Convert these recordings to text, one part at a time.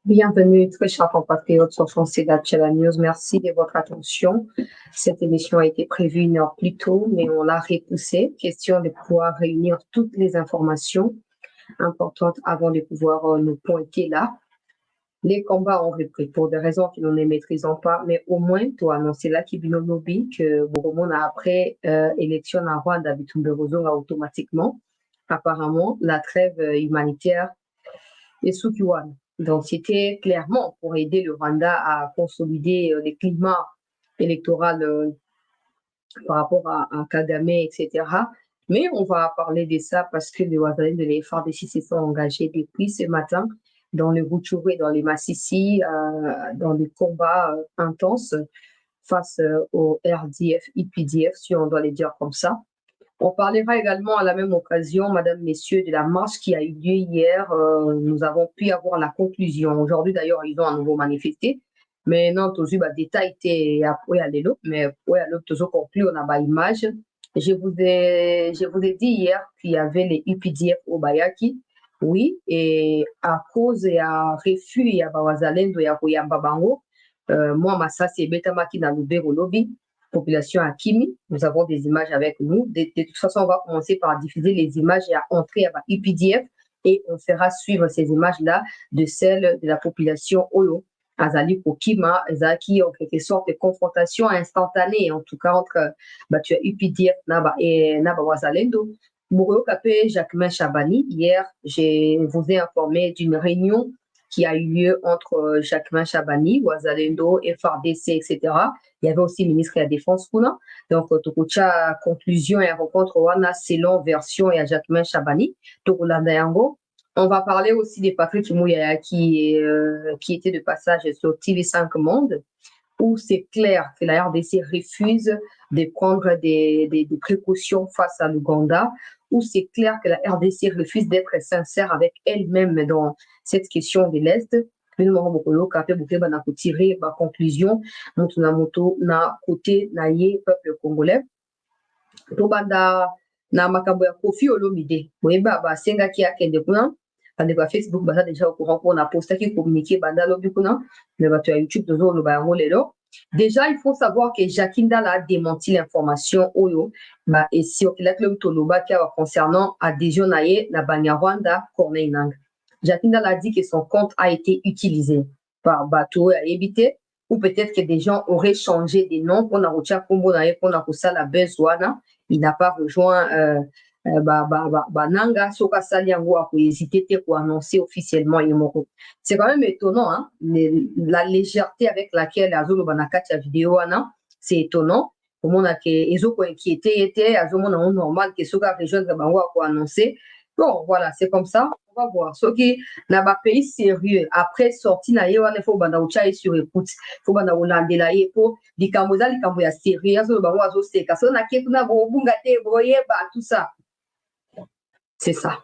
Bienvenue, très chers compatriotes sur Français Channel News. Merci de votre attention. Cette émission a été prévue une heure plus tôt, mais on l'a repoussée. Question de pouvoir réunir toutes les informations importantes avant de pouvoir nous pointer là. Les combats ont repris pour des raisons que nous ne maîtrisons pas, mais au moins, tu as annoncé là qu'il lobby que Boromon a après élection à Rwanda, Bitumberozonga automatiquement. Apparemment, la trêve humanitaire est sous Kiwan. Donc, c'était clairement pour aider le Rwanda à consolider le climat électoral par rapport à Kagame, etc. Mais on va parler de ça parce que les Ouazalais de l'FARDC se sont engagés depuis ce matin dans le Rutshuru, dans les Massissi, dans des combats intenses face au RDF, IPDF, si on doit les dire comme ça. On parlera également à la même occasion, Madame, Messieurs, de la marche qui a eu lieu hier. Nous avons pu avoir la conclusion. Aujourd'hui, d'ailleurs, ils ont à nouveau manifesté. Mais non, tous les détails étaient après à l'élo, mais pour à toujours conclu, on a pas image. Je vous ai dit hier qu'il y avait les UPDF au Bayaki. Oui, et à cause et à refus, il y a Bawazalendo, il y a Koyamba Bango. Moi, Massa, c'est Betamaki dans le lobby. Population à Kimi. Nous avons des images avec nous. De toute façon, on va commencer par diffuser les images et à entrer à UPDF et on fera suivre ces images-là de celles de la population Olo. Azali Kokima, Zaki, en quelque sorte, de confrontation instantanée, en tout cas, entre UPDF et Naba Wazalendo. Mourou Kapé, Jacquemin Chabani, hier, je vous ai informé d'une réunion qui a eu lieu entre Jacquemin Chabani, Wazalendo, FRDC, etc. Il y avait aussi le ministre de la Défense, Kuna. Donc, Tokucha, conclusion et rencontre, Wana, selon version et à Jacquemin Chabani, Tokulanda Yango. On va parler aussi des Patrick Mouyaya qui était de passage sur TV5 Monde, où c'est clair que la RDC refuse de prendre des précautions face à l'Ouganda, où c'est clair que la RDC refuse d'être sincère avec elle-même dans cette question de l'Est. Nous avons beaucoup tiré ma conclusion, na côté naïe peuple congolais. Tobanda na makambo ya Kofi Olomide, weba ba senga ki akende kuna. Bandeko Facebook baza déjà au courant pour na posta qui communiquer banda lobi kuna, mais bato ya YouTube dozo lo ba yango lelo. Déjà, il faut savoir que Jakinda a démenti l'information Oyo, et si au Kilakle Toloba concernant adhésion naie na Banyarwanda Corneille Nang. Jakinda a dit que son compte a été utilisé par bateau à éviter, ou peut-être que des gens auraient changé des noms pour na rocha kombo nae pour na kusala bezwana. Il n'a pas rejoint Nanga soka sali yango a hésité pour annoncer officiellement Yomoko. C'est quand même étonnant, hein, la légèreté avec laquelle Azolo Banakacha vidéo ana, c'est étonnant. Comment on a que Ezoko inquiété était Azomo na normal que soka rejoindre bango a annoncer. Bon, voilà, c'est comme ça. On va voir. Ce qui n'a pas pays sérieux après sorti na yewa ne faut banda ucha sur écoute. Faut banda olande la yepo di kamoza li kambo ya sérieux Azolo bango azo seka. So na ketu na bo bunga te broye ba tout ça. C'est ça.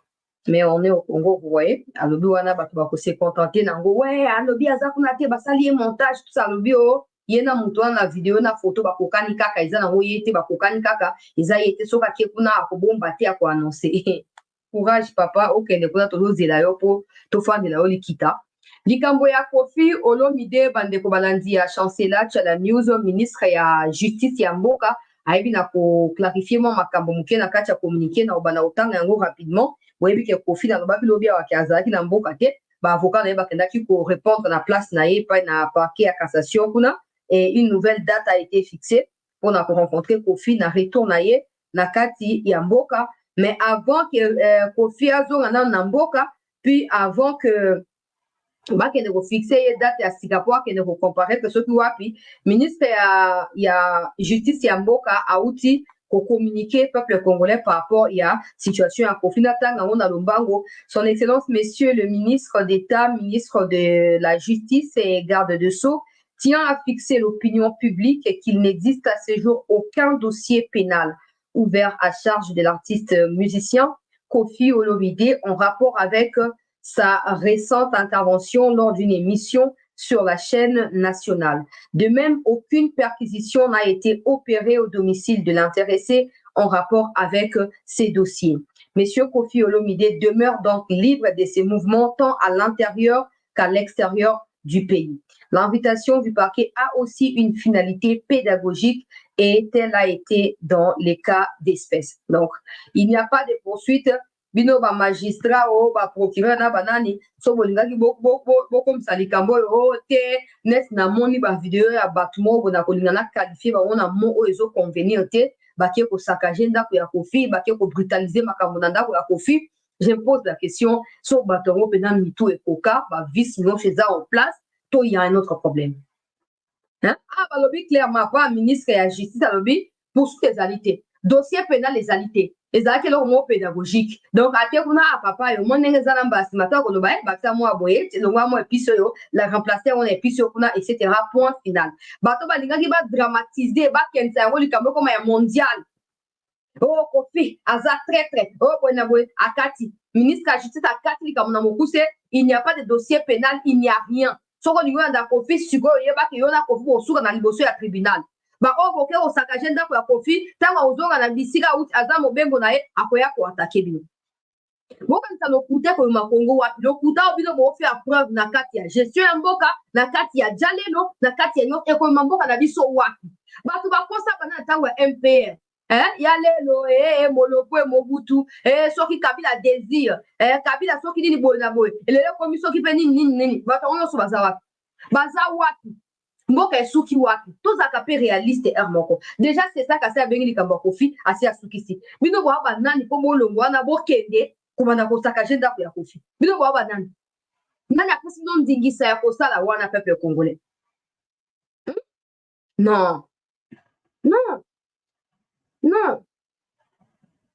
Mais on est au Congo, vous voyez. À l'obi, on a se contenter. Ouais, à l'obi, à Zakunate, basali montage, tout ça. L'obi, oh, yena mutuan la vidéo, na photo, bakokani kaka, ils ont yete, bakokani kaka, ils ont été sur papier pour na akobomba te à quoi annoncer. Courage, papa, ok, ne kuna tolo zelayo po, tofa de la oli kita. Likambo ya Kofi Olomide bandeko balandi ya chancela la news ministre ya justice ya mboka aibi na ko clarifier mo makambo muke na kati ya communiquer na obana otanga yango rapidement oyebi ke Kofi na lobaki lobi ya azalaki na mboka te ba avocat na ye bakendaki ko répondre na place na ye pa na parquet ya cassation kuna et une nouvelle date a été fixée pour na rencontrer Kofi na retour na ye na kati ya mboka mais avant que Kofi azonga na mboka puis avant que bakende kofixe ye date ya sika po akende kocompare ke soki wapi ministre ya justice ya mboka auti communiquer peuple congolais par rapport à situation à Kofi Natanga on a lombango son excellence monsieur le ministre d'État ministre de la justice et garde de sceaux tient à fixer l'opinion publique qu'il n'existe à ce jour aucun dossier pénal ouvert à charge de l'artiste musicien Kofi Olomide en rapport avec sa récente intervention lors d'une émission sur la chaîne nationale. De même, aucune perquisition n'a été opérée au domicile de l'intéressé en rapport avec ces dossiers. Monsieur Kofi Olomide demeure donc libre de ses mouvements tant à l'intérieur qu'à l'extérieur du pays. L'invitation du parquet a aussi une finalité pédagogique et tel a été dans les cas d'espèce. Donc, il n'y a pas de poursuite. Bino ba magistrat o ba procureur na banani so bolingaki boko msalikambo o te net na moni ba video ya batumo bona kolinga na qualifier ba ona mo o ezo convenir te bakie ko saccager ndako ya Kofi bakie ko brutaliser makambo na ndako ya Kofi. Je pose la question so batongo pena mitu et coca ba vice non chez ça en place to il y a un autre problème. Hein? Ah ba lobi clairement pas ministre ya justice a lobi poursuite les alités dossier pénal les alités ezalaki eloko moko pédagogique donc ate kuna apapa yo mo ndenge eza na mbasima to koloba bakisa mwa boye elongwa mwa epice oyo la remplacer wana epice oyo kuna etc point final bato balingaki badramatize bakendisa yango likambo koma ya mondial oh Kofi aza traître oh boye na boye akati ministre ya justice akati likambo na mokuse il n'y a pas de dossier pénal il n'y a rien soko olingi oyanda Kofi sikoyo oyebaki yo na Kofi kosuka na liboso ya tribunal bakokoke kosakaje ndako ya Kofi ntango ozonga na bisika uti aza mobembo na ye akoya koatake bino bokanisa lokuta koyoma Kongo wapi lokuta oyo bino boofia preuve na kati ya gestion ya mboka na kati ya jalelo na kati ya nyonso ekoyoma mboka na biso wapi bato bakosaka na ntango ya MPR ya lelo moloko mobutu soki Kabila désir Kabila soki nini boye na boye elelo ekomi soki mpe nini bato yango nyonso baza wapi mboka esuki wapi tozaka mpe réaliste r moko déjà c'est ça kasi abengi likambo ya Kofi asi asukisi bino boya banani mpo molongo wana bokende komanda kosakaje ndako ya Kofi bino boya banani nani apesi bino ndingisa ya kosala wana peuple congolais non non non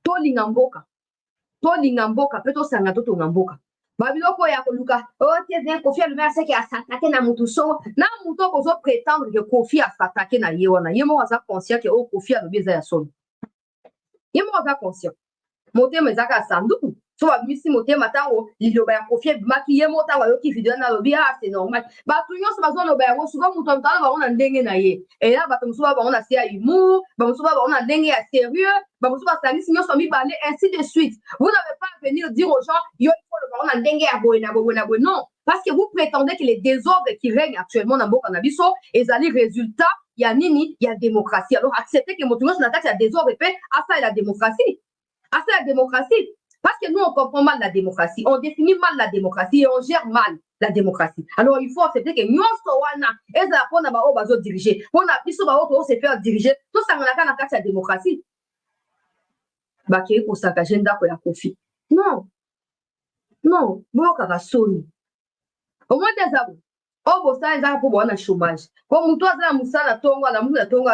tolinga mboka mpe tosanga totonga mboka babiloko ya koluka ote Kofi alume aseki asatake na mutu so na mutu okozo prétendre ke Kofi asatake na ye wana ye moko aza conscient ke Kofi alobi eza ya solo ye moko aza conscient motema ezaka ya sanduku so babimisi motema ntango liloba ya Kofi ebimaki ye moko ntango ayoki video na alobi c'est normal bato nyonso bazoloba yango souvent moto amutala bango na ndenge na ye eya bato mosusu bango na se ya humour bamosusu bango na ndenge ya sérieux bamosusu basangisi nyonso mibale ainsi de suite vous n'avez pas à venir dire aux gens yo il faut le bango na ndenge ya boye na boye na boye non parce que vous prétendez que les désordres qui règnent actuellement na mboka na biso ezali résultat ya nini ya démocratie alors accepter que moto nyonso na kati ya désordre mpe asa la démocratie parce que nous on comprend mal la démocratie on définit mal la démocratie et on gère mal la démocratie alors il faut accepter que nyonso wana ezala mpona bao bazodirige mpona biso bao too se faire diriger tosanganaka na kati ya démocratie bakei kosakaje ndako ya Kofi non boyokaka soni omoi te eza bo oyo bosala ezaka mpo bowana chômage po motu aza na mosala ntongo na motu na ntongo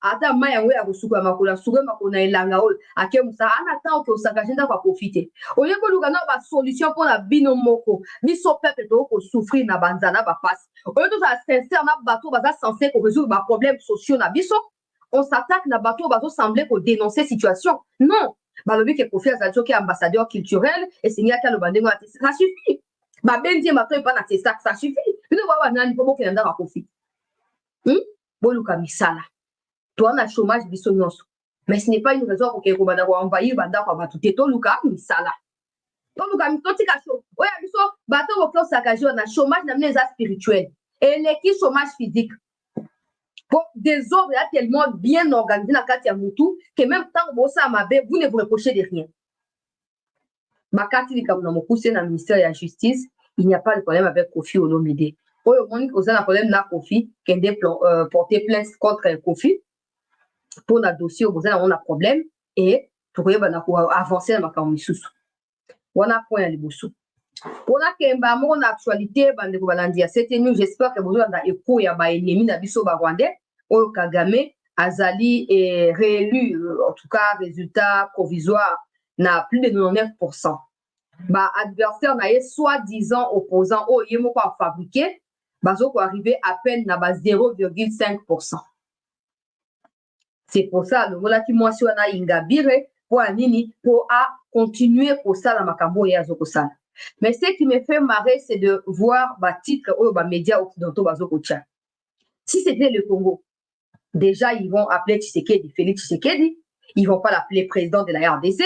ata mai yango ya kosuka makolo asuka makolo na elanga oyo ake mosala ana ntango ke osakaje ndako ya Kofi te oye koluka na basolution mpona bino moko biso peuple toko kosouffrir na banzala bapasi oyo tozala sincère na bato baza censé korésoudre baproblème sociaux na biso on s'attaque na bato bazosemble kodénoncer situation non balobi ke Kofi azali soki ambassadeur culturel esengaki aloba ndenge wana te ça suffit babendi ye mato epa na tesak ça suffit bino boya banani mpo bokenda ndako ya Kofi boluka misala toa na chômage biso nyonso mais ce n'est pas une raison kokende kobanda koenvahir bandako ya bato te toluka misala totika oyo ya biso bato boke osakaje wana chômage na bino eza spirituel eleki chômage physique po désordre eza tellement bien organisé na kati ya mutu que même ntango bosala mabe vous ne vous reprochez de rien bakati likambo na mokuse na ministère ya justice il n'y a pas de problème avec Kofi Olomide oyo omoni koza na problème na Kofi kende porter plainte contre Kofi pour na dossier oyo boza nango na problème et tokoyebana koavancer na makambo misusu wana point ya liboso mpona kemba moko na actualité bandeko balandi ya CT News j'espère que bozolanda eko ya baennemi na biso barwandais oyo Kagame azali réélu en tout cas résultat provisoire na plus de 99%. Ba adversaire na ye soi-disant opposant oyo ye moko afabriqué bazoko arriver à peine na ba 0,5%. C'est pour ça longolaki mwasi wana ingabire po anini po a continuer kosala makambo ya zokosala. Mais ce qui me fait marrer c'est de voir ba titre oyo ba médias occidentaux bazokotia. Si c'était le Congo, déjà ils vont appeler Tshisekedi Félix Tshisekedi, ils vont pas l'appeler président de la RDC.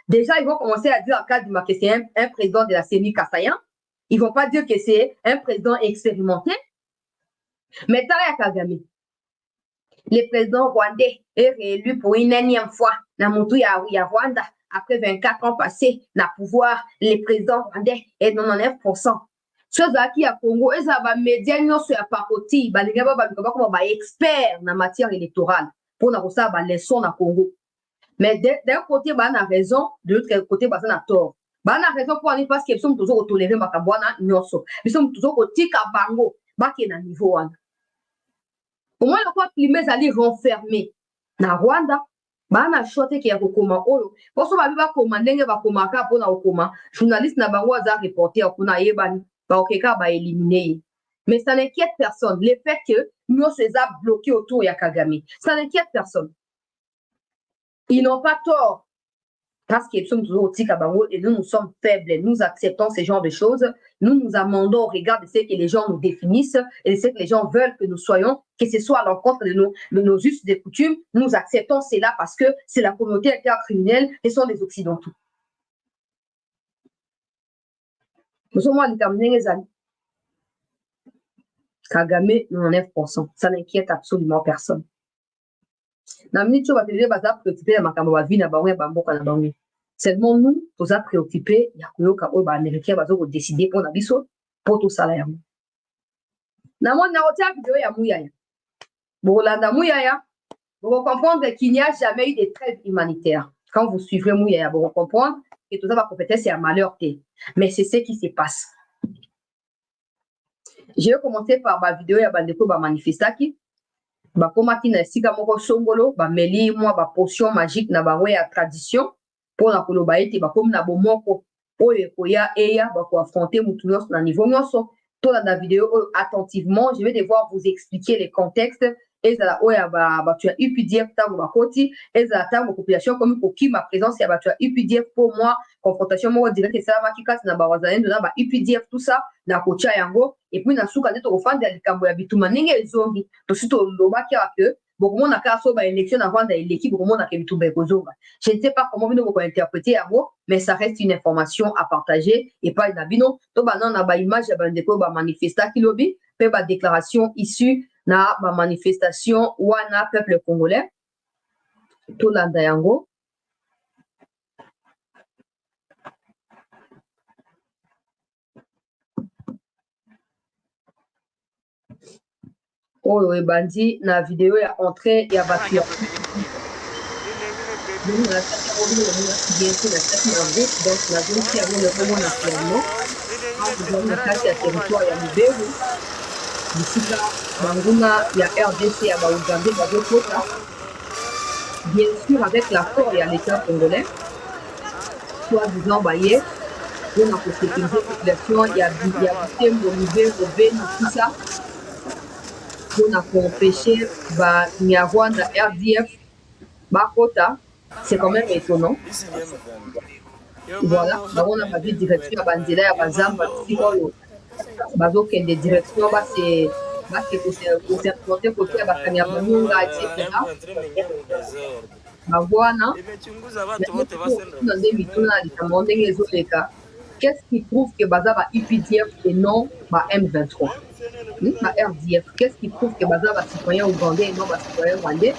Déjà, ils vont commencer à dire en cas du Macky, c'est un président de la CENI Kassayan. Ils ne vont pas dire que c'est un président expérimenté. Mais Tala Kagame, le président rwandais est réélu pour une énième fois dans le Rwanda. Après 24 ans passés, dans le pouvoir, le président rwandais est 99%. Chose qui à Congo, ils ont des médias qui sont partis, ils sont experts en matière électorale pour nous recevoir des leçons dans Congo. Mais d'un côté, ils ont raison, de l'autre côté, ils ont tort. Ils ont raison pour aller parce qu'ils sont toujours tolérés, ils sont toujours au tika bango, ils sont à niveau. Au moins, le quoi climat est renfermé dans Rwanda. Bana chote ki ya kokoma oyo poso babi bakoma ndenge bakomaka mpona kokoma journaliste na bango aza reporter kuna yebani bakokeka baélimine ye. Mais ça n'inquiète personne. Le fait que nous sommes bloqués autour de Kagame, ça n'inquiète personne. Ils n'ont pas tort. Parce qu'ils sont toujours au Tikabango et nous sommes faibles. Nous acceptons ce genre de choses. Nous nous amendons au regard de ce que les gens nous définissent et de ce que les gens veulent que nous soyons, que ce soit à l'encontre de nos us des coutumes. Nous acceptons cela parce que c'est la communauté intercriminelle et sont des Occidentaux. Nous sommes à déterminer les années. Kagame, 99%. Ça n'inquiète absolument personne. Seulement nous, nous sommes préoccupés, il y a des Américains qui ont décidé pour tout ça. Vous comprendre qu'il n'y a jamais eu de trêve humanitaire. Quand vous suivrez Mouyaya, vous comprendre que tout ça va compléter, c'est un malheur. Mais c'est ce qui se passe. Je vais commencer par ma vidéo ya bandeko ba manifestaki. Ba komaki na sika moko songolo, ba meli moi ba potion magique na bango ya tradition pour na koloba ete ba comme na bomoko oyo koya eya ba ko affronter mutu nyonso na niveau nyonso. To la vidéo attentivement, je vais devoir vous expliquer les contextes. Ezala oya ba tu as UPDF tango ba koti, ezala tango population comme koki ma présence ya ba tu as UPDF pour moi confrontation mo direct ça va kikati na ba wazalendo na ba UPDF tout ça na kocha yango et puis na suka ndeto kofanda likambo ya bituma ninge ezongi to sito loba kia que beaucoup na ka so ba élection na vanda l'équipe beaucoup na ke bitumba ekozonga. Je ne sais pas comment bino ko interpréter yango mais ça reste une information à partager et pas na bino to ba na ba image ya ba ndeko ba manifesta ki lobi pe ba déclaration issue na ba manifestation wana peuple congolais to landa yango oyo ebandi na vidéo ya entrée ya bato ya donc la zone qui a le moment naturellement quand vous avez na kati ya territoire ya Lubero bisika banguna ya RDC ya baugande bazokota bien sûr avec l'accord ya l'état congolais soit disant baye mpona kosécuriser population ya Butembo Lubero Beni tout ça mpona koempêcher banyarwanda RDF bakota c'est quand même étonnant. Voilà bango na babi direction ya banzela ya bazamba bisika oyo bazokende direction base koserporte kote ya bakani ya banunga etc bango wana na nde mituna na likambo ndenge ezoleka qu'est-ce qui prouve que baza ba UPDF et non ba M23 ba RDF qu'est-ce qui prouve que baza ba citoyens ougandais et non ba citoyens rwandais.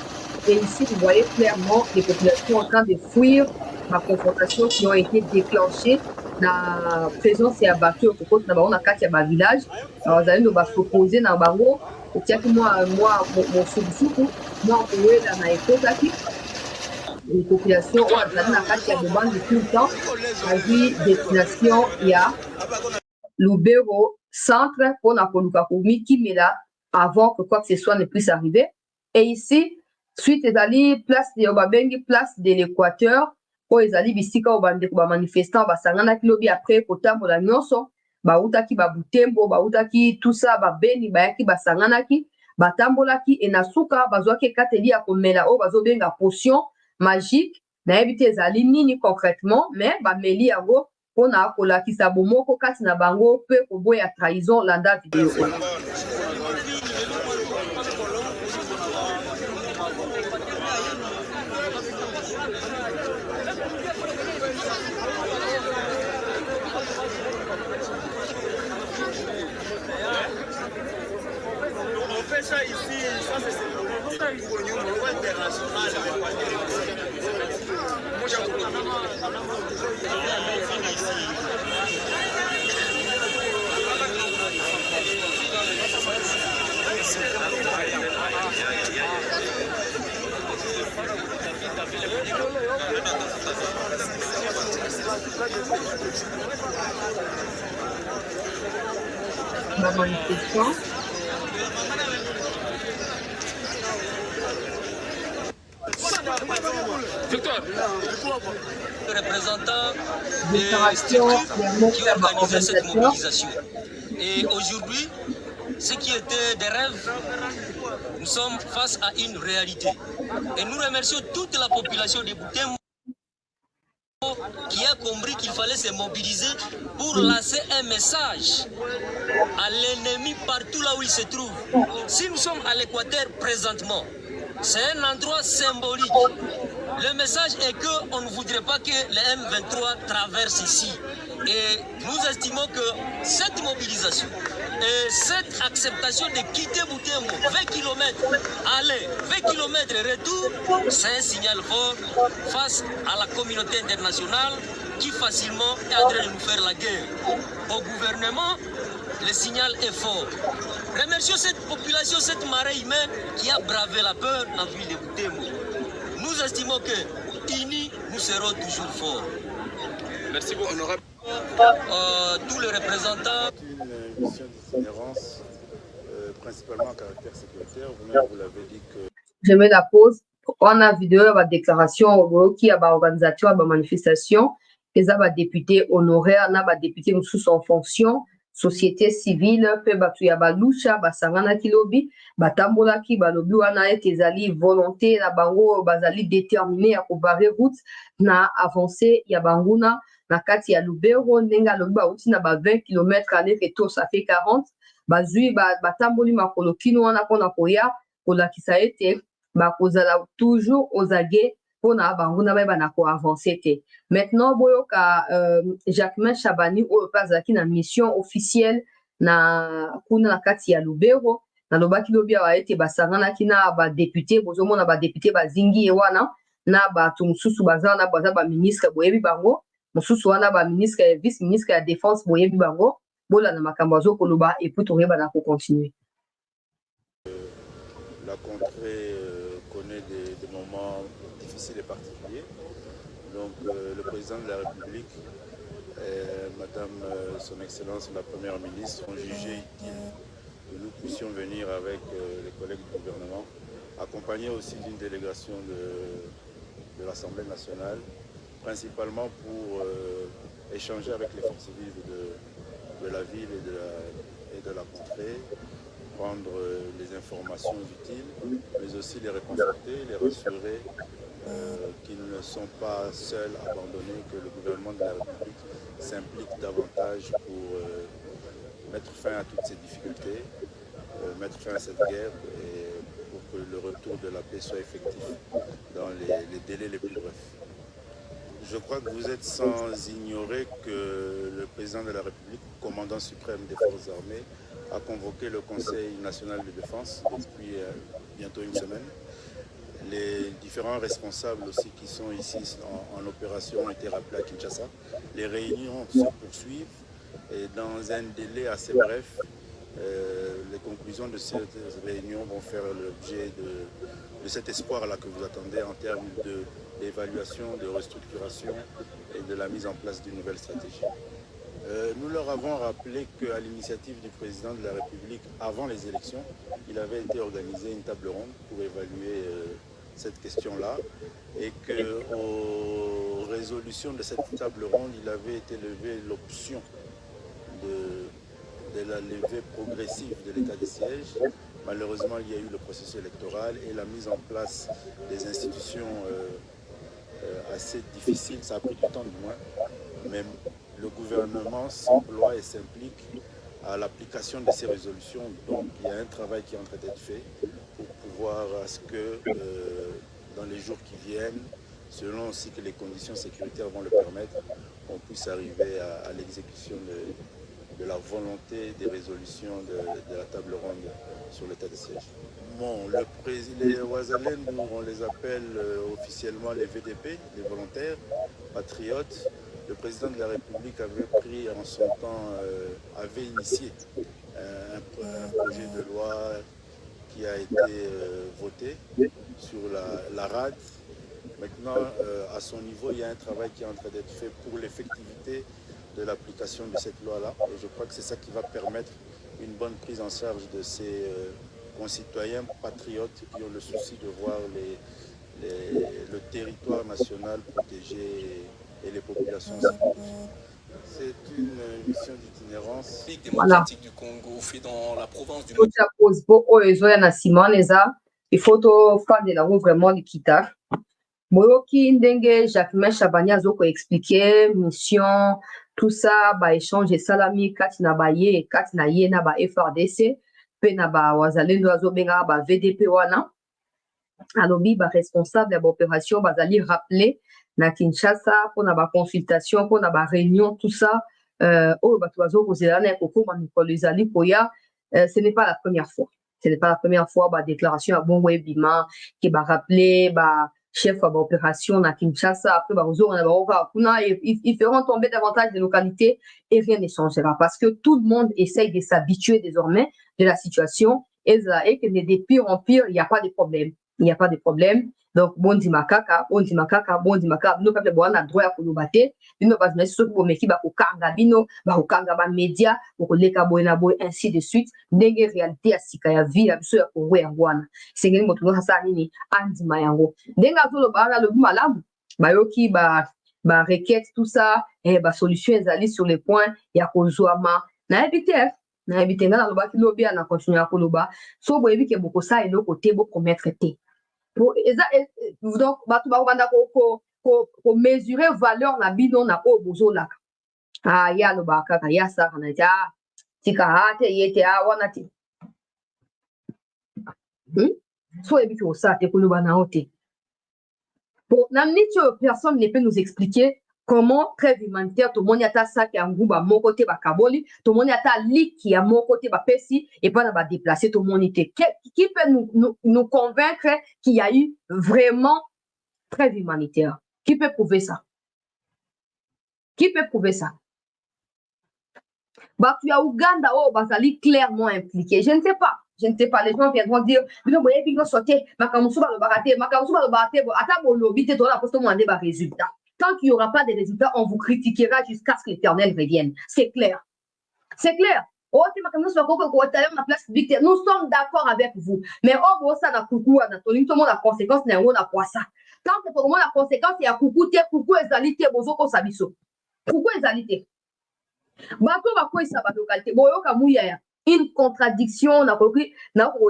Et ici, vous voyez clairement les populations en train de fuir la confrontation qui ont été déclenchées. La présence est abattue au côté de ma village. Alors, vous allez nous s'opposer dans le bango. Et tiens que moi, mon sous-soukou, moi, on est dans la écoute. Les populations ont attendu la carte de bande tout le temps. La destination, il y a Lubero centre pour la Kolukakoumi qui met là avant que quoi que ce soit ne puisse arriver. Et ici, suite ezali place de babengi place de l'Équateur oyo ezali bisika oyo bandeko bamanifestant basanganaki lobi après kotambola nyonso bautaki babutembo bautaki tout ça babeni bayaki basanganaki batambolaki e na suka bazwaki ekateli ya komela oyo bazobenga potion magique nayebi te ezali nini concrètement mais bameli yango mpona kolakisa bomoko kati na bango mpe koboya trahison landa video oyo. La manifestation. Victor, représentant des Déclaration structures qui organisaient cette organisateur. mobilisation. Et aujourd'hui, ce qui était des rêves, nous sommes face à une réalité. Et nous remercions toute la population de Butembo qui a compris qu'il fallait se mobiliser pour lancer un message à l'ennemi partout là où il se trouve. Si nous sommes à l'Équateur présentement, c'est un endroit symbolique. Le message est qu'on ne voudrait pas que les M23 traversent ici. Et nous estimons que cette mobilisation et cette acceptation de quitter Butembo, 20 km aller, 20 km retour, c'est un signal fort face à la communauté internationale qui facilement est en train de nous faire la guerre. Au gouvernement, le signal est fort. Remercions cette population, cette marée humaine qui a bravé la peur en ville de Butembo. Nous estimons que unis, nous serons toujours forts. Merci beaucoup, honorable. Tous les représentants. Une mission d'itinérance, principalement à caractère sécuritaire. Vous-même, vous l'avez dit que. Je mets la pause. On a vidéo la déclaration qui a organisation la manifestation. Les députés honoraires, on a députés sous en fonction. Société civile, pe batu ya balusha, basangana kilobi, batambola ki balobi wana ete ezali volonté na bango bazali déterminé ya kobare route na avancer ya banguna na kati ya Lubero ndenge alobi bauti na ba 20 km aller retour ça fait 40 bazui batamboli makolo kino wana mpona koya kolakisa ete bakozala toujours aux aguets mpona banguna bayeba na koavance te. Maintenant boyoka Jacquemain Chabani oyo mpe azalaki na mission officielle na kuna na kati ya Lubero nalobaki lobi awa ete basanganaki na badepute bozomona badepute bazingi ye wana na bato mosusu baza wana baza baministre boyebi bango mosusu wana baministre vice ministre ya défense boyebi bango bolanda makambo azokoloba epuis toyeba na kocontinue. La contrée connaît des moments difficiles et particuliers. Donc le président de la République et Madame Son Excellence la Première ministre ont jugé utile que nous puissions venir avec les collègues du gouvernement, accompagnés aussi d'une délégation de l'Assemblée nationale, principalement pour échanger avec les forces vives de la ville et de la contrée, prendre les informations utiles, mais aussi les réconforter, les rassurer qu'ils ne sont pas seuls, abandonnés, que le gouvernement de la République s'implique davantage pour mettre fin à toutes ces difficultés, mettre fin à cette guerre et pour que le retour de la paix soit effectif dans les délais les plus brefs. Je crois que vous êtes sans ignorer que le président de la République, commandant suprême des forces armées, a convoqué le Conseil national de défense depuis bientôt une semaine. Les différents responsables aussi qui sont ici en opération ont été rappelés à Kinshasa. Les réunions se poursuivent et dans un délai assez bref, les conclusions de cette réunion vont faire l'objet de cet espoir-là que vous attendez en termes d'évaluation, de restructuration et de la mise en place d'une nouvelle stratégie. Nous leur avons rappelé qu'à l'initiative du président de la République, avant les élections, il avait été organisé une table ronde pour évaluer cette question-là et qu'aux résolutions de cette table ronde, il avait été levé l'option de la levée progressive de l'état de siège. Malheureusement, il y a eu le processus électoral et la mise en place des institutions assez difficile, ça a pris du temps du moins, mais le gouvernement s'emploie et s'implique à l'application de ces résolutions. Donc il y a un travail qui est en train d'être fait pour pouvoir à ce que dans les jours qui viennent, selon aussi que les conditions sécuritaires vont le permettre, on puisse arriver à l'exécution de la volonté des résolutions de la table ronde sur l'état de siège. Bon, les Ouazalènes, on les appelle officiellement les VDP, les volontaires. patriote. Le président de la République avait pris en son temps, avait initié un projet de loi qui a été voté sur la RAD. Maintenant, à son niveau, il y a un travail qui est en train d'être fait pour l'effectivité de l'application de cette loi-là. Et je crois que c'est ça qui va permettre une bonne prise en charge de ces concitoyens patriotes qui ont le souci de voir le territoire national protégé et les populations sécurisées. C'est une mission d'itinérance. La Ligue démocratique du Congo fait dans la province du il faut faire de la roue vraiment l'équitable. Moyoki Ndenge, Jacquemin Chabani a expliqué mission, tout ça, bah échange et salami, katina baye, katina yena ba FRDC, pena ba wazalendo azo benga ba VDP wana. Alobi ba responsable de l'opération bazali rappeler na Kinshasa pour na ba consultation, pour na ba réunion, tout ça. Oh ba tuazo kozelana koko manikolizali koya, ce n'est pas la première fois. Ce n'est pas la première fois ba déclaration à bon webima qui va rappeler ba chef d'opération à Kinshasa, après, ils feront tomber davantage de localités et rien ne changera parce que tout le monde essaye de s'habituer désormais de la situation et que de pire en pire, il n'y a pas de problème. Il n'y a pas de problème. Donc, bondi makaka, nous, quand on a droit à kolobate, nous, parce que ceux qui meki ba kokanga bino, ba kokanga ba média, ba koleka boyena boy, ainsi de suite. Ndenge réalité ya sika ya vie, ya biso ya Congo ya ngwana. Sengeli moto ngasa nini, andima yango. Ndenge azolo ba na lobi malamu, ba yoki ba requête, tout ça, et ba solution ezali sur les points, ya kozwama. Na ebite, nga na loba ki lobi na continuer à koloba. So boyebi ke boko sa elo kote bo promettre te. Donc, ko mesurer valeur na bino na o bozolaka. Ah, ya lo bakaka, ya sa kana ja. Tika hate yete wana ti. So ebi ko sa te koloba na ote. Pour personne ne peut nous expliquer comment trêve humanitaire tout le monde y a ça qui a un groupe à mon côté ba kaboli, tout le monde y a ta lit qui à mon côté ba pesi et pas va déplacer tout le monde qui peut nous convaincre qu'il y a eu vraiment trêve humanitaire. Qui peut prouver ça? Qui peut prouver ça? Bah tu as Ouganda oh basali clairement impliqué. Je ne sais pas. Les gens viendront dire, non, mais ils vont sauter, makamusu ba le barate, ata bo lobby te doit la poste demander ba résultat. Tant qu'il n'y aura pas de résultats, on vous critiquera jusqu'à ce que l'Éternel revienne. C'est clair. C'est clair. Nous sommes d'accord avec vous. Mais ça na coucou, tout le monde a conséquence, n'a on a quoi ça. Tant que pour le monde la conséquence, il y a coucou, ezalité, bozoko sabiso. Coucou ezalité. Bato ba quoi ça ba localité. Boyo kamouya. Une contradiction, n'a pas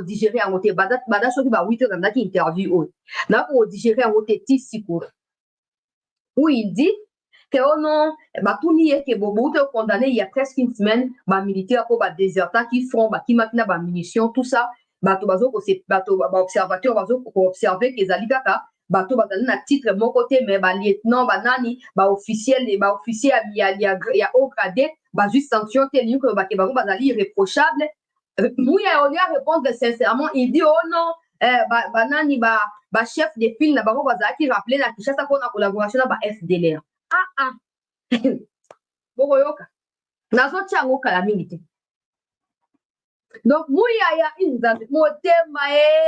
digérer en côté. Bada soki ba 8 heures dans qui interview. N'a pas digérer en côté tisiko. Où il dit que oh non, tout nié que Bobo te condamné il y a presque une semaine, militaire pour désertants qui font, qui maintenant munitions, tout ça, observateur pour observer que Zalikaka, na titre mon côté, mais lieutenant, nani, officiel, officier, il y a haut gradé, juste sanction, tel que bazali irréprochable. Mouya on y a répondre sincèrement, il dit oh non, nani, chef de file na bango bazaki rappeler na Kinshasa pour la collaboration na FDLR. Bokoyoka. Nazo tiango kala mingi. Donc muya ya inzambe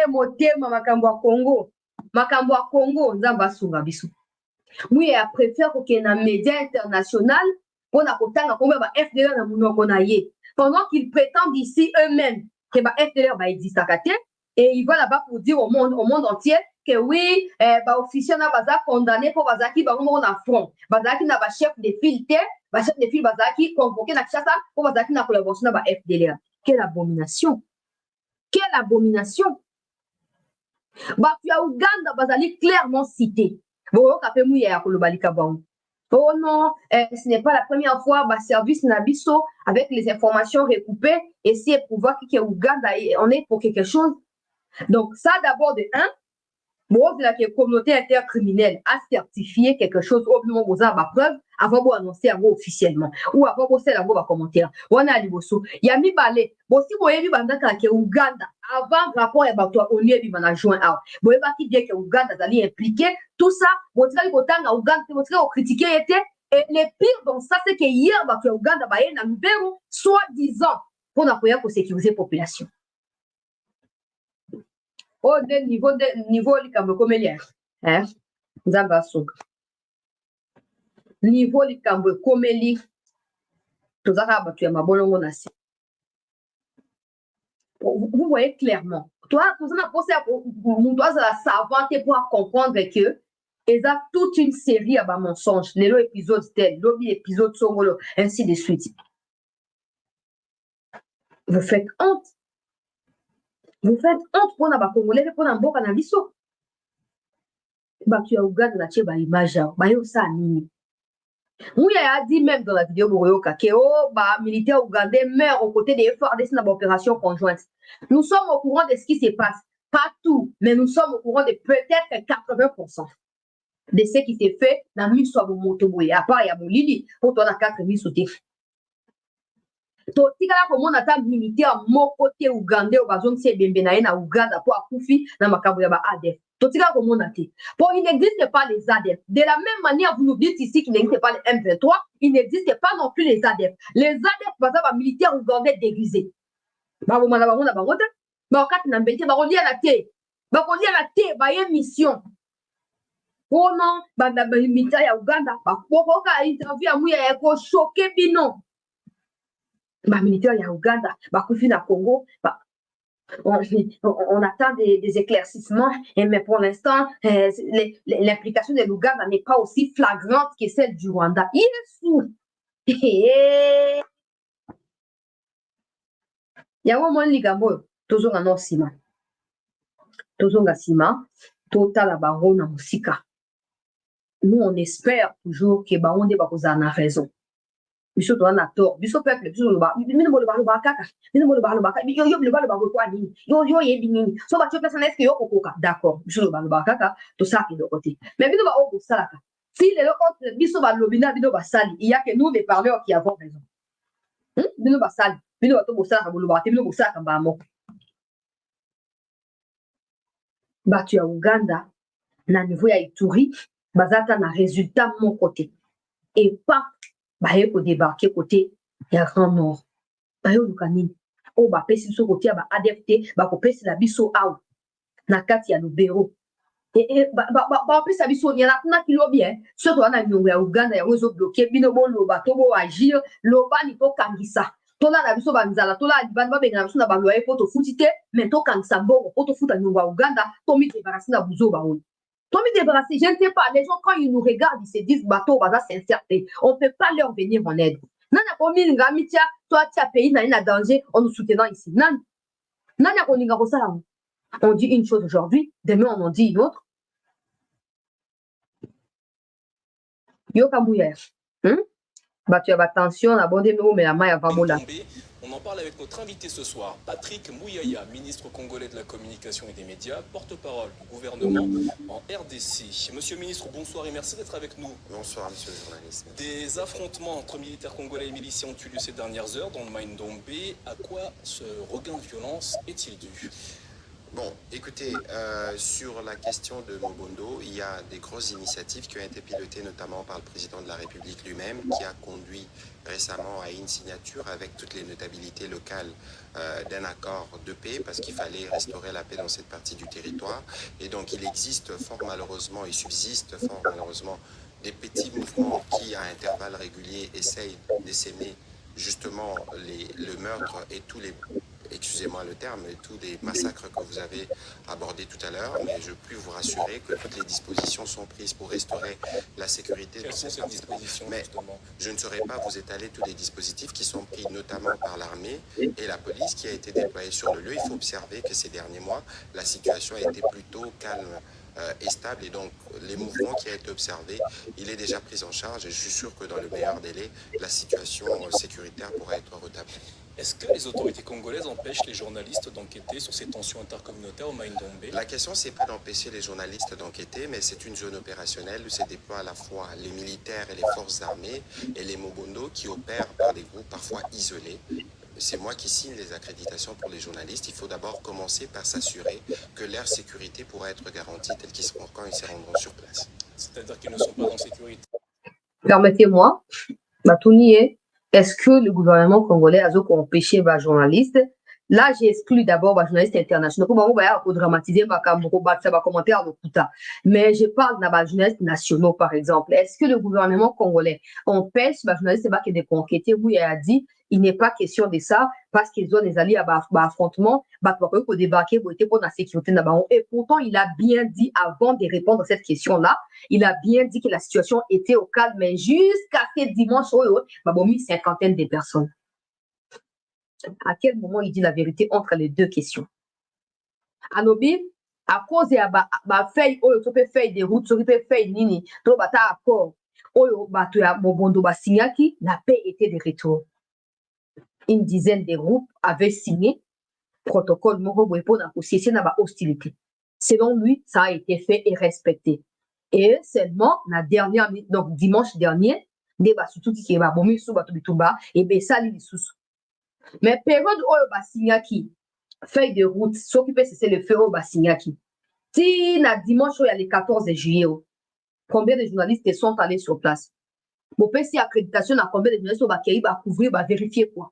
motema makambo ya Congo. Makambo ya Congo nzamba sunga biso. Muya préfère ko na média international pour na kotanga ko ba FDLR na munoko na ye. Pendant qu'ils prétendent ici eux-mêmes que ba FDLR ba existe et ils vont là-bas pour dire au monde entier que oui, officier na baza condamné pour bazaki ba on a front. Bazaki na ba chef de file chef de file bazaki convoqué na Kinshasa pour bazaki na collaboration na ba FDLR. Quelle abomination! Quelle abomination! Tu as Ouganda bazali clairement cité. Oh non, ce n'est pas la première fois service Nabiso avec les informations recoupées et c'est pour voir que Ouganda on est pour quelque chose. Donc ça d'abord de un. Bon, c'est la communauté intercriminelle a certifié quelque chose au moment où vous avez ma preuve avant de annoncer officiellement ou avant de faire un commentaire. On a dit bosso. Il y a mis balé. Bon, si vous avez banda ka ke Uganda avant rapport et bato on y est bi mana joint out. Bon, et qui dit que Uganda d'aller impliqué tout ça. Bon, tu vas botanga Uganda, tu vas critiquer était et le pire dans ça c'est que hier bato Uganda ba na numéro soi-disant pour n'appuyer pour sécuriser population. Oh, niveau likambo komelia nzamba soka niveau likambo komeli tozaka batu ya mabolongo na si. Vous voyez clairement toi tozana pensé mon doigt la savante pour comprendre que ils a toute une série à mensonges lelo épisode tel lobby épisode songolo ainsi de suite. Vous faites honte. Vous faites honte pour na Congolais pour na mboka na biso. Batu ya Uganda na tie ba image ba yo sa nini. Mouya a dit même dans la vidéo Boroyoka que oh ba militaires ougandais meurent aux côtés des FARDC dans l'opération conjointe. Nous sommes au courant de ce qui se passe. Pas tout, mais nous sommes au courant de peut-être 80% de ce qui s'est fait dans Miso Motoboye. À part Yamolili, pour ton 4000 sautés. Totikala komona ta militaire moko te Ugandais au bazon se bembe na na Uganda pour akufi na makambo ya ba ADF. Totikala komona te. Pour il n'existe pas les ADF. De la même manière vous nous dites ici qu'il n'existe pas les M23, il n'existe pas non plus les ADF. Les ADF baza ba militaire Ugandais déguisés. Ba bomana ba mona ba ngota. Ba okati na mbete ba kolia na te. Ba kolia na te ba ye mission. Oh non, ba militaire ya Uganda ba kokoka interview amuya ya ko choquer bino. Bah, militaire il y a Ouganda, bah, na Congo, bah, on attend des éclaircissements, mais pour l'instant, l'implication de l'Ouganda n'est pas aussi flagrante que celle du Rwanda. Il est fou. Il y a un moment ligambo, toujours un ciment. Toujours un ciment, total à baron en musika. Nous, on espère toujours que bah, on débat a raison. Biso to na tort biso peuple biso lo ba mino mo lo ba kaka mino mo lo ba kaka yo le ba kwa nini yo ye binini so ba tu personne est-ce que yo kokoka d'accord biso lo ba kaka to ça qui de côté mais bino ba o ko salaka si le autre biso ba lobina bino ba sali il y a que nous les parleurs qui avons raison bino ba sali bino ba to bo salaka bo lo ba te bino bo salaka ba mo ba tu ya Uganda na niveau ya Ituri bazata na résultat mon côté et pas baye ko débarquer côté ya Grand Nord baye lukanini o ba pesi so côté ba ADFT ba ko pesi la biso aw na kati ya Lubero et ba pesi la biso ya na kilo bien so to na nyongo ya Uganda ya ozo bloquer bino bon loba to bo agir loba ni to kangisa to na biso ba nzala to la ban ba benga biso na ba loyer poto futite mais to kangisa bongo poto futa nyongo ya Uganda to mi débarrasser na buzo ba on. Toi, me débarrasser, je ne sais pas. Les gens, quand ils nous regardent, ils se disent, bateau, baza, c'est incertain. On ne peut pas leur venir en aide. Nana, combien de gamitia, toi, tu as payé, n'a un danger en nous soutenant ici. Nana, on dit une chose aujourd'hui, demain, on en dit une autre. Yo, Kamouyer. Bah, tu as attention, la bonne numéro, mais la main, elle va mouler. On en parle avec notre invité ce soir, Patrick Mouyaya, ministre congolais de la communication et des médias, porte-parole du gouvernement en RDC. Monsieur le ministre, bonsoir et merci d'être avec nous. Bonsoir, monsieur le journaliste. Des affrontements entre militaires congolais et miliciens ont eu lieu ces dernières heures dans le Maïndombe. À quoi ce regain de violence est-il dû ? Bon, écoutez, sur la question de Mobondo, il y a des grosses initiatives qui ont été pilotées notamment par le président de la République lui-même, qui a conduit récemment à une signature avec toutes les notabilités locales d'un accord de paix, parce qu'il fallait restaurer la paix dans cette partie du territoire. Et donc il existe fort malheureusement, il subsiste fort malheureusement, des petits mouvements qui, à intervalles réguliers, essayent d'essaimer justement le meurtre et tous les... excusez-moi le terme, tous les massacres que vous avez abordés tout à l'heure, mais je puis vous rassurer que toutes les dispositions sont prises pour restaurer la sécurité dans cette disposition. Mais je ne saurais pas vous étaler tous les dispositifs qui sont pris notamment par l'armée et la police qui a été déployée sur le lieu. Il faut observer que ces derniers mois, la situation a été plutôt calme est stable et donc les mouvements qui ont été observés, il est déjà pris en charge et je suis sûr que dans le meilleur délai, la situation sécuritaire pourra être rétablie. Est-ce que les autorités congolaises empêchent les journalistes d'enquêter sur ces tensions intercommunautaires au Maïndombe? La question, c'est pas d'empêcher les journalistes d'enquêter, mais c'est une zone opérationnelle où se déploient à la fois les militaires et les forces armées et les Mobondo qui opèrent par des groupes parfois isolés. C'est moi qui signe les accréditations pour les journalistes. Il faut d'abord commencer par s'assurer que leur sécurité pourra être garantie telle qu'ils seront quand ils se rendront sur place. C'est-à-dire qu'ils ne sont pas en sécurité. Permettez-moi, Batounié, est-ce que le gouvernement congolais a empêché les journalistes? Là, j'exclus d'abord les journalistes internationaux. Pour dramatiser ma commentaire de Kuta. Mais je parle des journalistes nationaux, par exemple. Est-ce que le gouvernement congolais empêche les journalistes de conquêter? Oui, il a dit, il n'est pas question de ça parce qu'ils ont des alliés à affrontement, pour débarquer pour la sécurité. Et pourtant, il a bien dit, avant de répondre à cette question-là, il a bien dit que la situation était au calme, mais jusqu'à ce dimanche, il y a une cinquantaine de personnes. À quel moment il dit la vérité entre les deux questions? Anobi, à cause de la feuille, feuille de route, feuille nini, to bata accord, bato ya Mobondo basignaki, la paix était de retour. Une dizaine de groupes avaient signé protocole moko pour na cesser na hostilité. Selon lui, ça a été fait et respecté. Et seulement la dernière, donc dimanche dernier, des surtout qui va bomi sous bato bitumba et ben ça li sous. Mais période où basignaki feuille de route, s'occuper c'est le feu au basignaki. Si na dimanche il y a le 14 juillet, combien de journalistes sont allés sur place? Mon PC accréditation à combien de journalistes va couvrir, va vérifier quoi?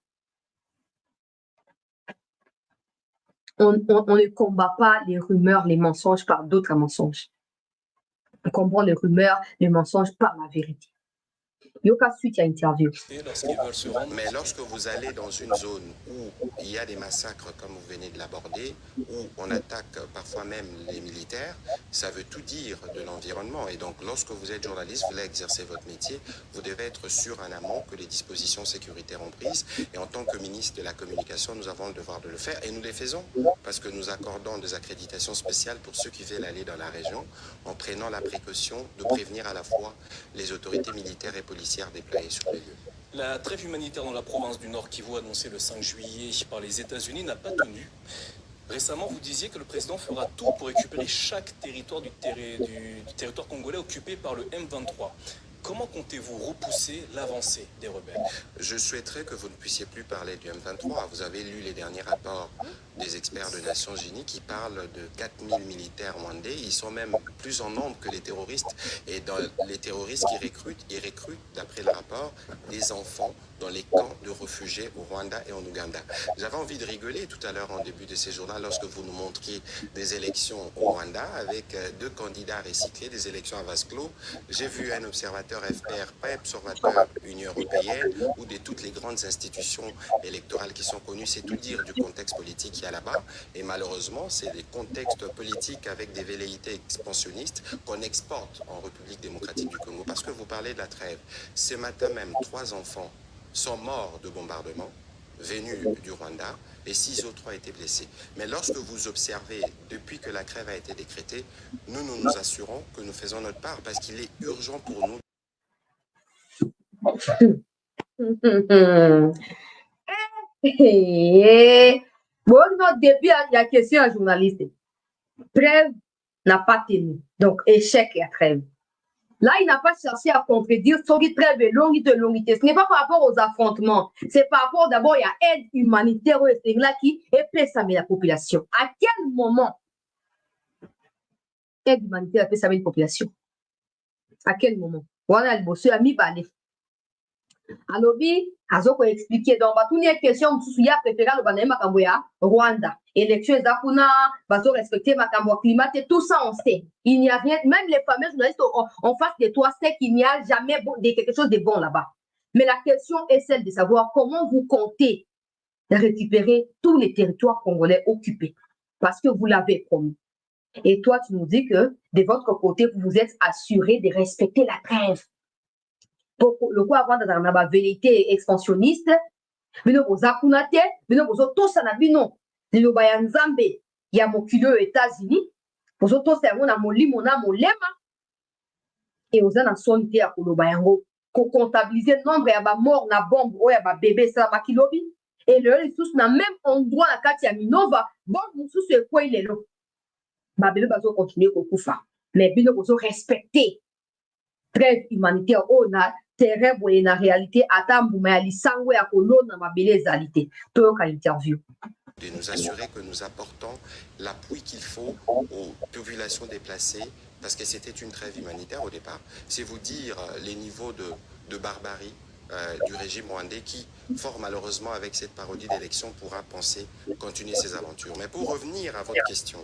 On ne combat pas les rumeurs, les mensonges par d'autres mensonges. On combat les rumeurs, les mensonges par la vérité. Yoka suite à interview. Mais lorsque vous allez dans une zone où il y a des massacres comme vous venez de l'aborder, où on attaque parfois même les militaires, ça veut tout dire de l'environnement. Et donc lorsque vous êtes journaliste, vous voulez exercer votre métier, vous devez être sûr en amont que les dispositions sécuritaires ont prises. Et en tant que ministre de la Communication, nous avons le devoir de le faire. Et nous les faisons parce que nous accordons des accréditations spéciales pour ceux qui veulent aller dans la région en prenant la précaution de prévenir à la fois les autorités militaires et policières déployés sur les lieux. La trêve humanitaire dans la province du Nord Kivu annoncée le 5 juillet par les États-Unis n'a pas tenu. Récemment, vous disiez que le président fera tout pour récupérer chaque territoire du territoire congolais occupé par le M23. Comment comptez-vous repousser l'avancée des rebelles? Je souhaiterais que vous ne puissiez plus parler du M23. Vous avez lu les derniers rapports des experts des Nations Unies qui parlent de 4000 militaires rwandais. Ils sont même plus en nombre que les terroristes. Et dans les terroristes qui recrutent, ils recrutent, d'après le rapport, des enfants dans les camps de réfugiés au Rwanda et en Ouganda. J'avais envie de rigoler tout à l'heure en début de ces jours-là lorsque vous nous montriez des élections au Rwanda avec deux candidats recyclés, des élections à vase clos. J'ai vu un observateur FPR, pas observateur Union européenne ou de toutes les grandes institutions électorales qui sont connues. C'est tout dire du contexte politique qu'il y a là-bas. Et malheureusement, c'est des contextes politiques avec des velléités expansionnistes qu'on exporte en République démocratique du Congo. Parce que vous parlez de la trêve. Ce matin même, 3 enfants sont morts de bombardement venus du Rwanda et 6 autres ont été blessés. Mais lorsque vous observez, depuis que la trêve a été décrétée, nous nous assurons que nous faisons notre part parce qu'il est urgent pour nous. Bon, au début, il y a question à journaliste. Trêve n'a pas tenu. Donc, échec et trêve. Là, il n'a pas cherché à contredire ce qui trêve longuité. Ce n'est pas par rapport aux affrontements. C'est par rapport, d'abord, il y a aide humanitaire là qui épaisse la population. À quel moment aide humanitaire épaisse la population? À quel moment? Voilà le bosseur a mis balai. Alors, Azoko expliqué donc, toutes les questions, il y a préféré le Banema Kamboya, Rwanda. Élections, Zakuna, bateau respecter ma climat, et tout ça, on sait. Il n'y a rien, même les fameux journalistes en face de toi, c'est qu'il n'y a jamais quelque chose de bon là-bas. Mais la question est celle de savoir comment vous comptez récupérer tous les territoires congolais occupés. Parce que vous l'avez promis. Et toi, tu nous dis que de votre côté, vous vous êtes assuré de respecter la trêve. Pour le coup, avoir dans la vérité expansionniste, bino bozakunate, bino bozo tosa na bino, bino bayanzambe, ya mokilo aux États-Unis, Pour ça, tout cerveau na molimo na molema. Et aux en sonité à koloba yango. Ko comptabiliser nombre ya ba mort na bombe ou ya ba bébé ça ba kilobi. Et le ressource na même endroit na kati ya Minova, bombe mususu ekwa ilelo. Ba bébé bazo continuer kokufa. Mais bino kozo respecter trêve humanitaire o na terrain boye na réalité ata mbuma ya lisango ya kolona mabele ezalité. Toyoka interview. De nous assurer que nous apportons l'appui qu'il faut aux populations déplacées, parce que c'était une trêve humanitaire au départ. C'est vous dire les niveaux de barbarie du régime rwandais qui, fort malheureusement, avec cette parodie d'élection, pourra penser continuer ses aventures. Mais pour revenir à votre question,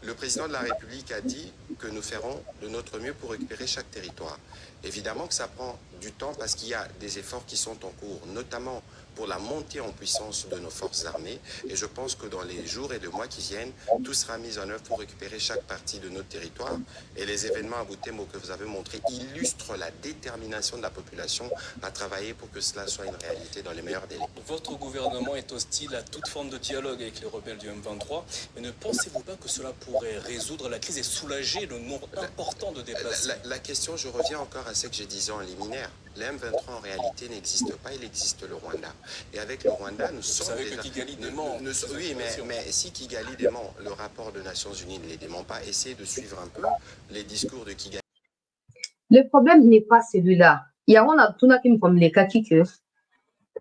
le président de la République a dit que nous ferons de notre mieux pour récupérer chaque territoire. Évidemment que ça prend du temps parce qu'il y a des efforts qui sont en cours, notamment pour la montée en puissance de nos forces armées. Et je pense que dans les jours et les mois qui viennent, tout sera mis en œuvre pour récupérer chaque partie de notre territoire. Et les événements à Butembo que vous avez montrés illustrent la détermination de la population à travailler pour que cela soit une réalité dans les meilleurs délais. Votre gouvernement est hostile à toute forme de dialogue avec les rebelles du M23. Mais ne pensez-vous pas que cela pourrait résoudre la crise et soulager le nombre important de déplacés? La question, je reviens encore à ce que j'ai dit en liminaire. Le M23 en réalité n'existe pas, il existe le Rwanda. Et avec le Rwanda, nous sommes... Vous savez que Kigali dément. Oui, mais si Kigali dément, le rapport des Nations Unies ne les dément pas. Essayez de suivre un peu les discours de Kigali. Le problème n'est pas celui-là. Il y a une comme les cas qui que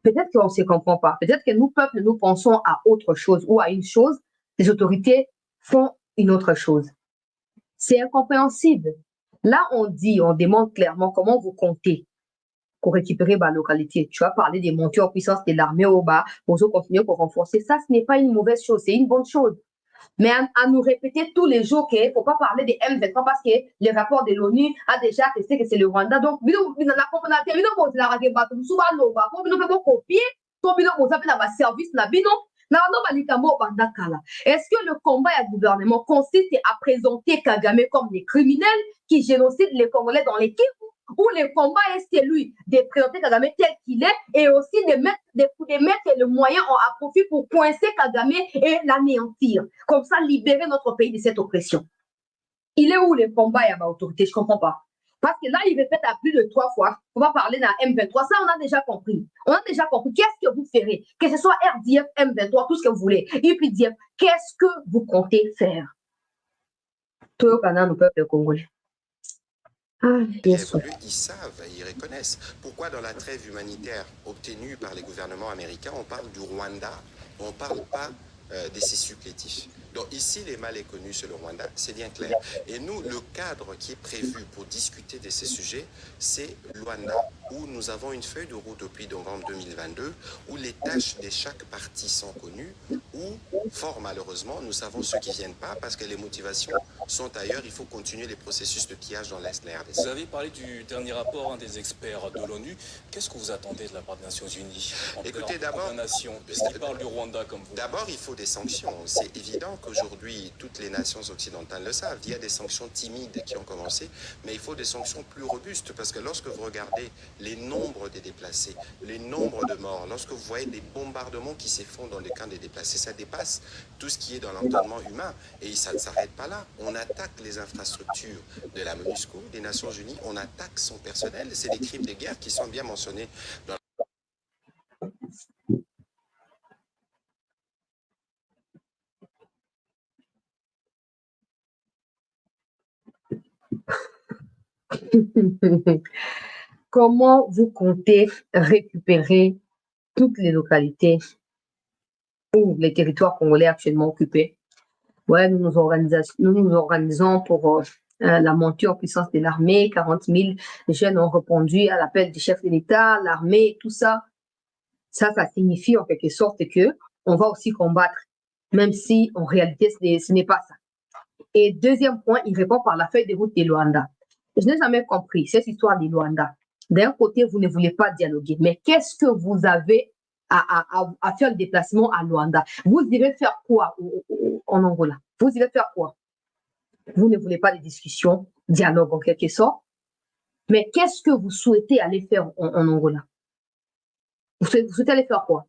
peut-être qu'on ne se comprend pas. Peut-être que nous, peuple, nous pensons à autre chose ou à une chose. Les autorités font une autre chose. C'est incompréhensible. Là, on demande clairement comment vous comptez pour récupérer la localité. Tu as parlé des montées en puissance de l'armée au bas, pour continuer pour renforcer. Ça, ce n'est pas une mauvaise chose, c'est une bonne chose. Mais à nous répéter tous les jours qu'il ne faut pas parler des M23 parce que le rapport de l'ONU a déjà testé que c'est le Rwanda. Donc, est-ce que le combat du gouvernement consiste à présenter Kagame comme des criminels qui génocident les Congolais dans l'équipe, ou le combat est celui de présenter Kagame tel qu'il est et aussi de mettre le moyen à profit pour coincer Kagame et l'anéantir. Comme ça, libérer notre pays de cette oppression. Il est où le combat et l'autorité? Je ne comprends pas. Parce que là, il répète à plus de 3 fois. On va parler d'un M23. Ça, on a déjà compris. On a déjà compris. Qu'est-ce que vous ferez? Que ce soit RDF, M23, tout ce que vous voulez. Et puis dire, qu'est-ce que vous comptez faire? Tout le Canada, nous peuple congolais. Ils savent, ils reconnaissent. Pourquoi dans la trêve humanitaire obtenue par les gouvernements américains, on parle du Rwanda, on ne parle pas de ses supplétifs? Donc ici, les mal est connu sur le Rwanda, c'est bien clair. Et nous, le cadre qui est prévu pour discuter de ces sujets, c'est le Rwanda, où nous avons une feuille de route depuis novembre 2022, où les tâches de chaque partie sont connues, où, fort malheureusement, nous savons ceux qui ne viennent pas, parce que les motivations sont ailleurs. Il faut continuer les processus de pillage dans l'Est de la RDC. Vous avez parlé du dernier rapport des experts de l'ONU. Qu'est-ce que vous attendez de la part des Nations Unies? Écoutez, d'abord, puisqu'ils parlent du Rwanda comme vous. D'abord, il faut des sanctions. C'est évident qu'aujourd'hui, toutes les nations occidentales le savent. Il y a des sanctions timides qui ont commencé, mais il faut des sanctions plus robustes, parce que lorsque vous regardez les nombres des déplacés, les nombres de morts, lorsque vous voyez des bombardements qui se font dans les camps des déplacés, ça dépasse tout ce qui est dans l'entendement humain. Et ça ne s'arrête pas là. On attaque les infrastructures de la MONUSCO, des Nations Unies, on attaque son personnel. C'est des crimes de guerre qui sont bien mentionnés dans Comment vous comptez récupérer toutes les localités ou les territoires congolais actuellement occupés? Ouais, nous nous organisons pour la montée en puissance de l'armée. 40 000 jeunes ont répondu à l'appel du chef de l'État, l'armée, tout ça. Ça signifie en quelque sorte que on va aussi combattre, même si en réalité ce n'est pas ça. Et deuxième point, il répond par la feuille de route de Luanda. Je n'ai jamais compris cette histoire de Luanda. D'un côté, vous ne voulez pas dialoguer, mais qu'est-ce que vous avez à faire le déplacement à Luanda? Vous irez faire quoi en Angola? Vous irez faire quoi? Vous ne voulez pas de discussion, dialogue en quelque sorte, mais qu'est-ce que vous souhaitez aller faire en Angola? Vous souhaitez aller faire quoi?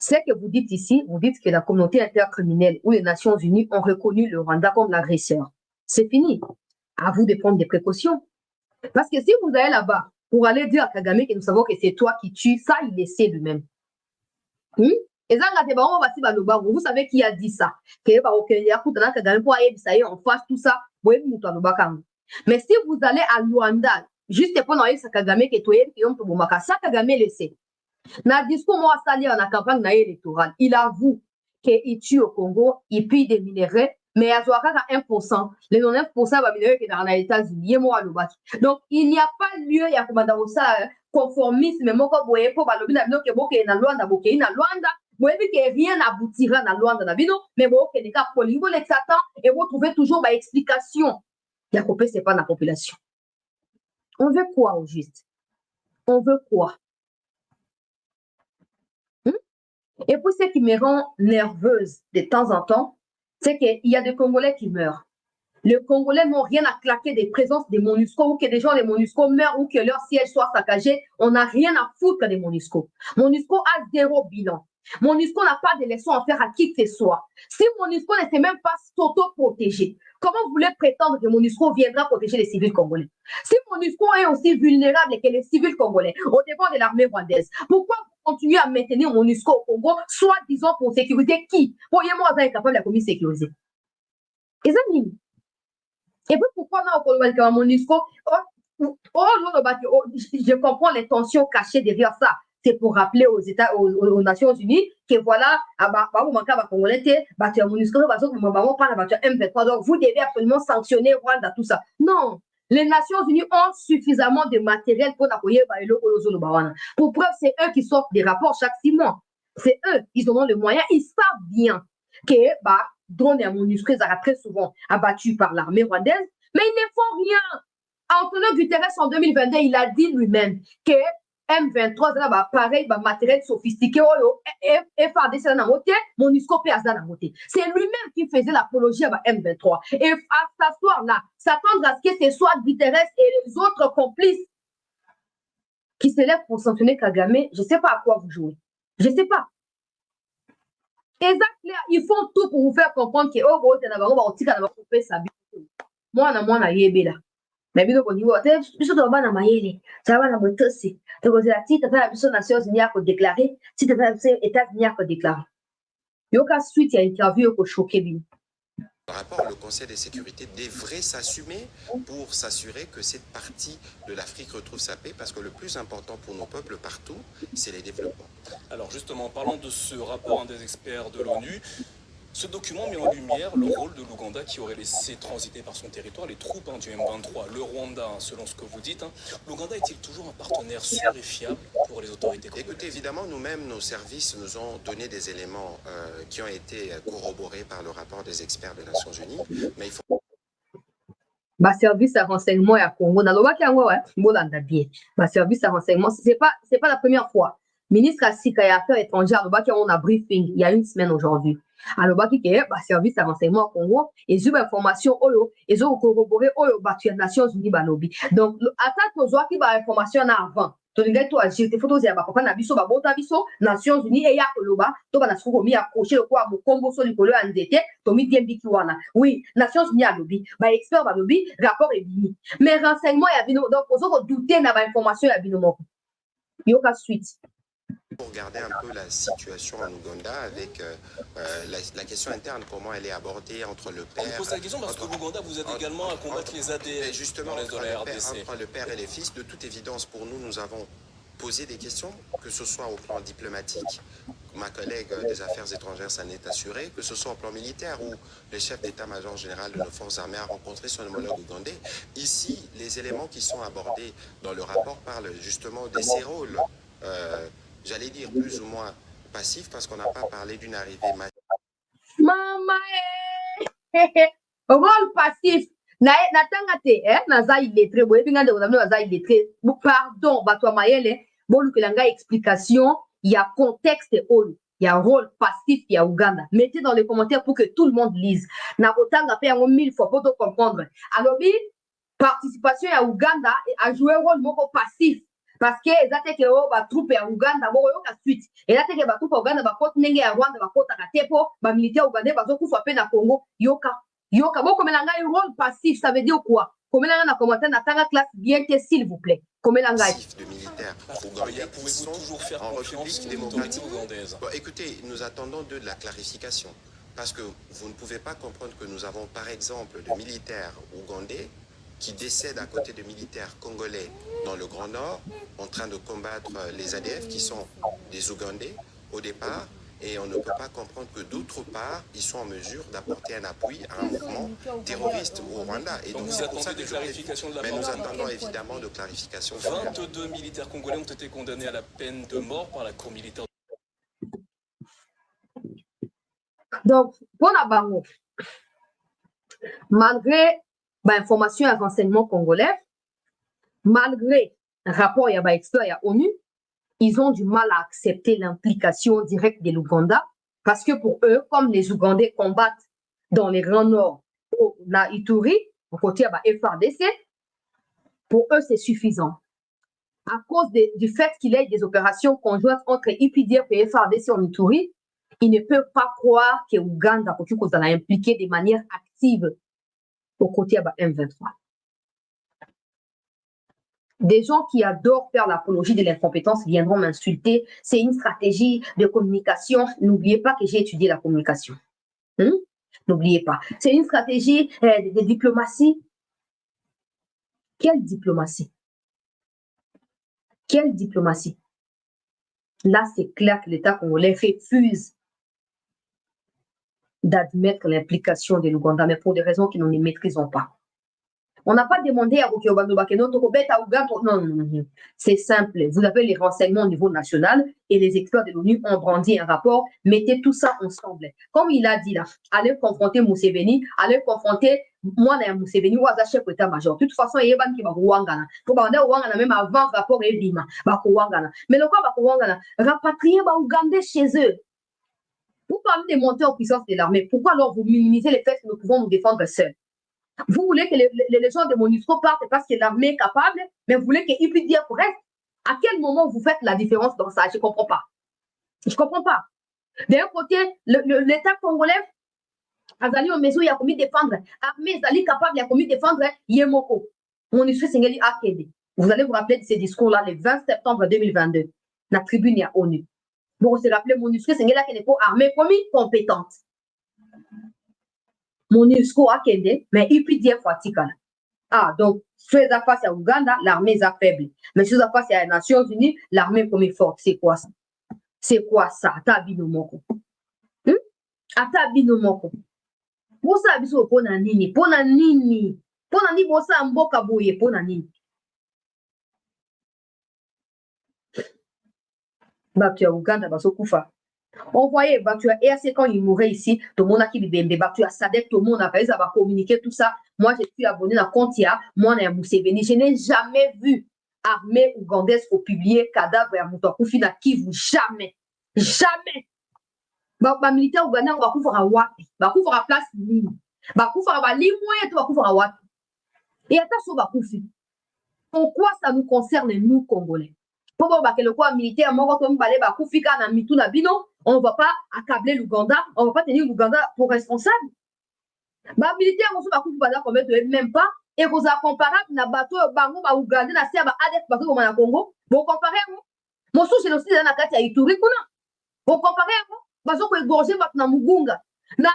Ce que vous dites ici, vous dites que la communauté intercriminelle ou les Nations Unies ont reconnu le Rwanda comme l'agresseur. C'est fini. À vous de prendre des précautions. Parce que si vous allez là-bas pour aller dire à Kagame que nous savons que c'est toi qui tues, ça, il le sait lui-même. Et ça, vous savez qui a dit ça? On fasse tout ça. Mais si vous allez à Luanda, juste pendant ça, Kagame, ça, Kagame le sait. Dans le discours, moi, dans la campagne électorale, il avoue qu'il tue au Congo, il pille des minéraux, mais il y a 1%. Les 9% va minéraux qui sont dans les États-Unis. Donc, il n'y a pas lieu, il y a comme ça, conformisme, mais moi, quand vous voyez, pour que rien n'aboutira dans Luanda, mais bon, que les cas polygo, les Satan, et vous trouvez toujours ma explication. La copie, c'est pas la population. On veut quoi au juste? On veut quoi? Et puis, ce qui me rend nerveuse de temps en temps, c'est qu'il y a des Congolais qui meurent. Les Congolais n'ont rien à claquer des présences des MONUSCO ou que des gens des MONUSCO meurent ou que leur siège soit saccagé. On n'a rien à foutre des MONUSCO. MONUSCO a 0 bilan. MONUSCO n'a pas de leçons à faire à qui que ce soit. Si MONUSCO ne sait même pas s'auto-protéger, comment vous voulez prétendre que MONUSCO viendra protéger les civils congolais? Si MONUSCO est aussi vulnérable que les civils congolais au dépend de l'armée rwandaise, pourquoi continuer à maintenir MONUSCO au Congo, soit disons pour sécuriser qui? Voyez-moi, vous êtes capable de la commis sécuriser. Et ça, et puis pourquoi non, MONUSCO, je comprends les tensions cachées derrière ça. C'est pour rappeler aux Nations Unies que voilà, donc vous devez absolument sanctionner Rwanda, tout ça. Non, les Nations Unies ont suffisamment de matériel pour appuyer. Pour preuve, c'est eux qui sortent des rapports chaque 6 mois. C'est eux, ils auront le moyen, ils savent bien que drone et MONUSCO sont très souvent abattus par l'armée rwandaise, mais ils ne font rien. Antonio Guterres en 2022, il a dit lui-même que M23, pareil, matériel sophistiqué, FARDC dans la moitié, MONUSCO PAS dans la moitié. C'est lui-même qui faisait l'apologie à M23. Et à s'asseoir là, s'attendre à ce que ce soit Guterres et les autres complices qui se lèvent pour sanctionner Kagame, je ne sais pas à quoi vous jouez. Je ne sais pas. Exactement, ils font tout pour vous faire comprendre que moi, là. Mais bien au niveau biso to bana mayele ça va na botosi to ko la tita fa biso Nations Unies a ko déclarer si te fa États-Unis a ko déclarer yoka suite ya interview ko choquer bi. Rapport, le Conseil de sécurité devrait s'assumer pour s'assurer que cette partie de l'Afrique retrouve sa paix, parce que le plus important pour nos peuples partout, c'est les développements. Alors justement, parlons de ce rapport des experts de l'ONU. Ce document met en lumière le rôle de l'Ouganda qui aurait laissé transiter par son territoire les troupes du M23. Le Rwanda, selon ce que vous dites, l'Ouganda est-il toujours un partenaire sûr et fiable pour les autorités congolaises? Écoutez, évidemment, nous-mêmes, nos services nous ont donné des éléments qui ont été corroborés par le rapport des experts des Nations Unies, mais il faut... service à renseignement à Congo, service à renseignement, c'est pas la première fois. Ministre Asika et Affaires étrangères, on a briefing il y a 1 semaine aujourd'hui. Alors, service à renseignement au Congo, et j'ai information, ils ont corroboré, les Nations Unies, donc, à tant que vous avez information avant, j'ai photos de Nations Unies, et Yakoloba, to na suko mi accroché le quoi, Congo sur le colo endetté, to mi diembi kiwana. Oui, Nations Unies à lobby, expert à lobby, rapport est bini. Mais renseignement, il y a bino, donc, vous avez douté dans l'information, il y a bino. Il y a suite. Pour regarder un peu la situation en Ouganda avec la question interne, comment elle est abordée entre le père... On pose la question parce que l'Ouganda, vous aide également à combattre les ADN. Justement, entre le père et les fils, de toute évidence, pour nous, nous avons posé des questions, que ce soit au plan diplomatique, ma collègue des affaires étrangères s'en est assurée, que ce soit au plan militaire, où le chef d'état-major général de nos forces armées a rencontré son homologue ougandais. Ici, les éléments qui sont abordés dans le rapport parlent justement de ces rôles, j'allais dire plus ou moins passifs, parce qu'on n'a pas parlé d'une arrivée massive. Maman, rôle passif. Pardon, explication, il y a contexte, il y a rôle passif, il y a Ouganda. Mettez dans les commentaires pour que tout le monde lise. Na otanga pe 1000 fois pour comprendre. Alors, participation à Ouganda a joué un rôle passif. parce que ezate ke o ba troupe ya Uganda bo yo ka suite ezate ke ba troupe ya Uganda ba côté ndenge ya Rwanda ba côté ka tepo ba militaire ougandais bazokufa pe na Congo yoka bo komela ngai rôle passif ça veut dire quoi komela ngai na commentaire na tanga classe bien te s'il vous plaît komela ngai de militaires ougandais qui sont en République démocratique ougandaise. Bon, écoutez, nous attendons de la clarification parce que vous ne pouvez pas comprendre que nous avons par exemple de militaires ougandais qui décèdent à côté de militaires congolais dans le Grand Nord en train de combattre les ADF qui sont des Ougandais au départ et on ne peut pas comprendre que d'autre part ils sont en mesure d'apporter un appui à un mouvement terroriste au Rwanda. Et donc vous attendez des clarifications de la part. Mais nous attendons évidemment de clarifications. 22 militaires congolais ont été condamnés à la peine de mort par la Cour militaire. Donc, pour la bango, malgré information et renseignements congolais, malgré rapport et expert à ONU, ils ont du mal à accepter l'implication directe de l'Ouganda parce que pour eux, comme les Ougandais combattent dans les Grands Nord, na Ituri, au côté de FARDC, pour eux, c'est suffisant. À cause du fait qu'il y ait des opérations conjointes entre IPDF et FARDC en Ituri, ils ne peuvent pas croire que l'Ouganda a impliqué de manière active au côté de M23. Des gens qui adorent faire l'apologie de l'incompétence viendront m'insulter. C'est une stratégie de communication. N'oubliez pas que j'ai étudié la communication. N'oubliez pas. C'est une stratégie de diplomatie. Quelle diplomatie? Quelle diplomatie? Là, c'est clair que l'État congolais refuse d'admettre l'implication de l'Ouganda, mais pour des raisons que nous ne maîtrisons pas. On n'a pas demandé à Ouganda. Non. C'est simple. Vous avez les renseignements au niveau national et les experts de l'ONU ont brandi un rapport. Mettez tout ça ensemble. Comme il a dit là, allez confronter Museveni, allez confronter moi et Museveni ou à chef d'état-major. De toute façon, il y a des gens qui vont même avant le rapport et Bima. Mais le quoi, rapatrier les Ougandais chez eux. Vous parlez de monter en puissance de l'armée. Pourquoi alors vous minimisez le fait que nous pouvons nous défendre seuls? Vous voulez que les gens de MONUSCO partent parce que l'armée est capable, mais vous voulez qu'ils puissent dire reste. À quel moment vous faites la différence dans ça? Je ne comprends pas. Je ne comprends pas. D'un côté, l'État congolais, Azali Omezo, il a commis défendre. Armée, Azali capable, il a commis défendre Yemoko. MONUSCO Sengeli Akede. Vous allez vous rappeler de ces discours-là le 20 septembre 2022, la tribune à ONU. Vous vous rappelez, MONUSCO Sengeli Akede pour armée commis compétente. MONUSCO a kende, mais IPDF Watikala. Ah, donc, fait face à Ouganda, l'armée est faible. Mais si ça face à les Nations Unies, l'armée est forte. C'est quoi ça? C'est quoi ça? Atabinomoko. Atabinomoko. Pour ça, biso pona nini? Pona nini? Pona nini bosa mboka boye? Pona nini? Batu ya Ouganda baso kufa. On voyait, tu as ERC quand il mourait ici, tout le monde a qui bibembe, tu as Sadek, tout le monde a fait, ça va communiquer tout ça. Moi, je suis abonné à Kontia, moi, on est à Museveni. Je n'ai jamais vu armée ougandaise pour publier cadavre à Moutakufi na Kivu. Jamais. Jamais. Bah, militaire ougandais, on va couvrir à Wapi. Va couvrir à place Limo. Va couvrir à Limo et va couvrir à Wapi. Et attention, va couvrir. Pourquoi ça nous concerne, nous, Congolais? Pour que le corps militaire, on ne va pas accabler l'Ouganda, on ne va pas tenir l'Ouganda pour responsable. Les militaires, on ne peut même pas, et vous avez comparé na bateau, bango, ba Ouganda, na serba, adef, bateau, comme na Congo, vous comparez, mon sou, c'est aussi dans la carte à Ituri, vous comparez, bateau, vous égorgez, na Mugunga, na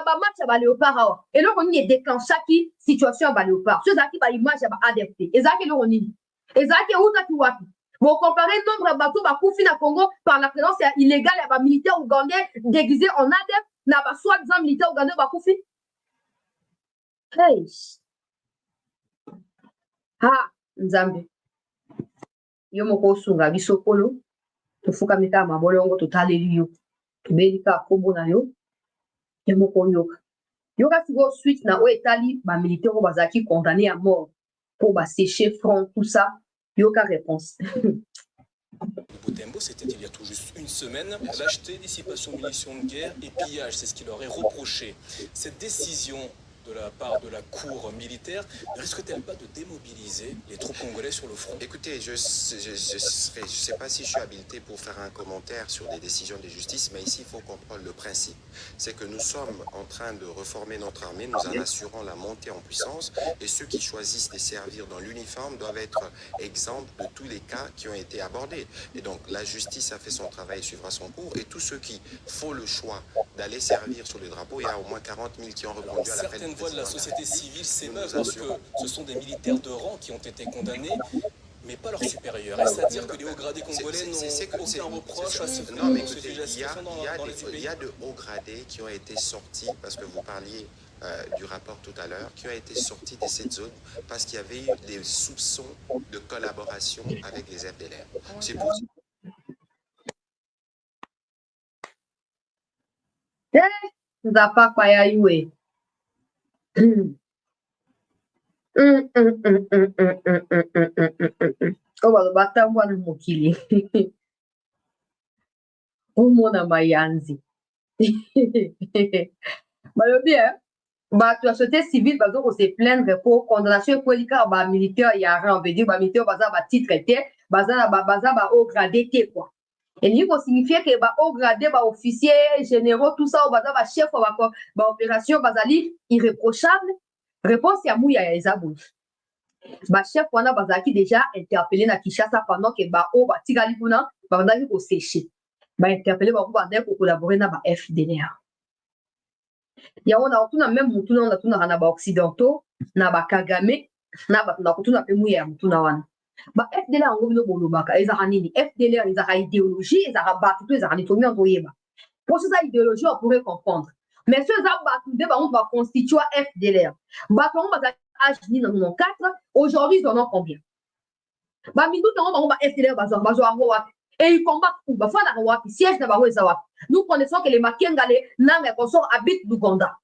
ba match à Léopard, et là, on y est déclenché qui situation à Léopard. Ceux qui ba image à adepté, et ça qui l'on y. Et ça qui est où tu vois. Vous comparez le nombre de bateaux qui na Congo par la présence illégale des militaires ougandais déguisés en adeptes, n'a pas soi-disant militaires ougandais qui Hey! Ah, Nzambe. Yo moko sunga bisokolo. Tufuka mita mabolongo tutaleli yo. Tubelika kombo na yo. Yo moko yoka. Yoka sigo suite na o etali ba militaires bazaki condamnés à mort pour ba sécher front tout ça. Yoka réponse. Butembo, c'était il y a tout juste une semaine, lâcheté, dissipation de munitions de guerre et pillage, c'est ce qu'il leur est reproché. Cette décision de la part de la cour militaire ne risque-t-elle pas de démobiliser les troupes congolaises sur le front? Écoutez, je ne sais pas si je suis habilité pour faire un commentaire sur des décisions de justice, mais ici, il faut comprendre le principe. C'est que nous sommes en train de reformer notre armée, nous en assurant la montée en puissance, et ceux qui choisissent de servir dans l'uniforme doivent être exempts de tous les cas qui ont été abordés. Et donc, la justice a fait son travail et suivra son cours, et tous ceux qui font le choix d'aller servir sur le drapeau, il y a au moins 40 000 qui ont répondu à l'appel. Certaines voix de la société civile s'émeuvent parce que ce sont des militaires de rang qui ont été condamnés, mais pas leurs supérieurs. Est-ce à dire que les hauts gradés congolais n'ont aucun reproche à ce Non, mais écoutez, il y a de hauts gradés qui ont été sortis, parce que vous parliez du rapport tout à l'heure, qui ont été sortis de cette zone parce qu'il y avait eu des soupçons de collaboration avec les FDLR. C'est pour ça. Nzapa kwa ya yue. Oba batambwa na mokili. Umona mayanzi. Balobi bato ya société civile bazo ko se plaindre pour condamnation politique ba militaire ya rang, on veut dire ba militaire baza ba titre te, baza ba haut gradé te quoi. Et il faut signifier que ba haut gradé, ba officiers généraux, tout ça, baza ba chef ba opération bazali irréprochable. Réponse ya mouya ya ezabou. Ba chef wana bazaki déjà interpellé na Kinshasa pendant que ba o ba tigali kuna bazaki ko sécher. Ba interpellé ba ko ba pour collaborer na ba FDLR. Ya on a même mutu na tuna na ba occidentaux na ba Kagame na ba na kutuna pe mouya ya mutu na wana. Ba FDLR ngo bino bolobaka ezaka nini? FDLR ezaka idéologie, ezaka batu to ezaka nitongi na toyeba. Pour ça idéologie on pourrait comprendre. Mais ceux za batu de ba on va constituer FDLR. Batu on va âge ni dans 94, aujourd'hui ils en ont combien? Ba mindu on va FDLR bazo wapi. Et ils combattent où? Ba fa na wapi, siège na ba weza wapi. Nous connaissons que les Makengale nanga consort habitent l'Ouganda.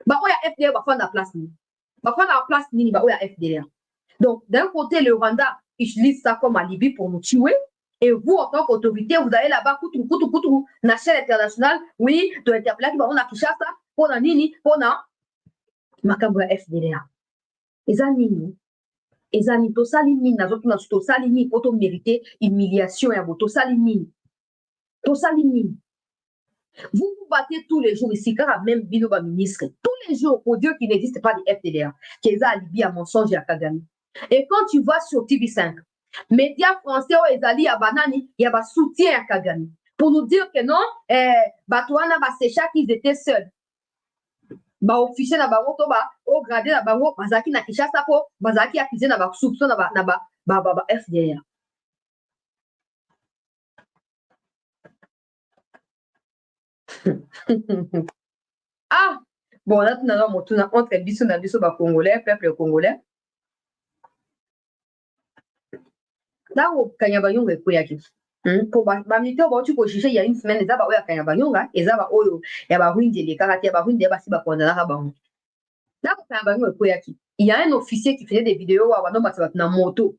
Ba oya FDLR ba fa na place ni. Ba fa na place ni ba oya FDLR. Donc, d'un côté, le Rwanda utilise ça comme alibi pour nous tuer. Et vous, en tant qu'autorité, vous allez là-bas, koutou, na chaîne internationale, oui, de l'interpeller, on a Kinshasa, pour na nini, pour na makambo FDLR. Ezanini, to salini, na zotu na to salini, pour to mériter humiliation, ya to salini. To salini. Vous vous battez tous les jours ici, car même Binoba ministre, tous les jours, pour dire qu'il n'existe pas de FDLR, qui est alibi à mensonge et à Kagame. Et quand tu vas sur TV5, médias français ou ezali ya banani, il y a un soutien à Kagame. Pour nous dire que non, Batouana va sécher qu'ils étaient seuls. Ba officier na bango to ba au gradé na bango bazaki na Kinshasa po bazaki accusé na ba soupçon na ba FDLR. Ah bon là tu as motuna entre biso na biso ba congolais, peuple congolais. Ntango Kanyabayonga ekoyaki po bamilitaire bauti kojuge ya une semaine eza baoyo ya Kanyabayonga eza baoyo ya barwindi elekaka te ya barwindi ya basi bakondanaka bango. Ntango Kanyabayonga ekoyaki il y a un officier qui faisait des vidéos wa bano bato na moto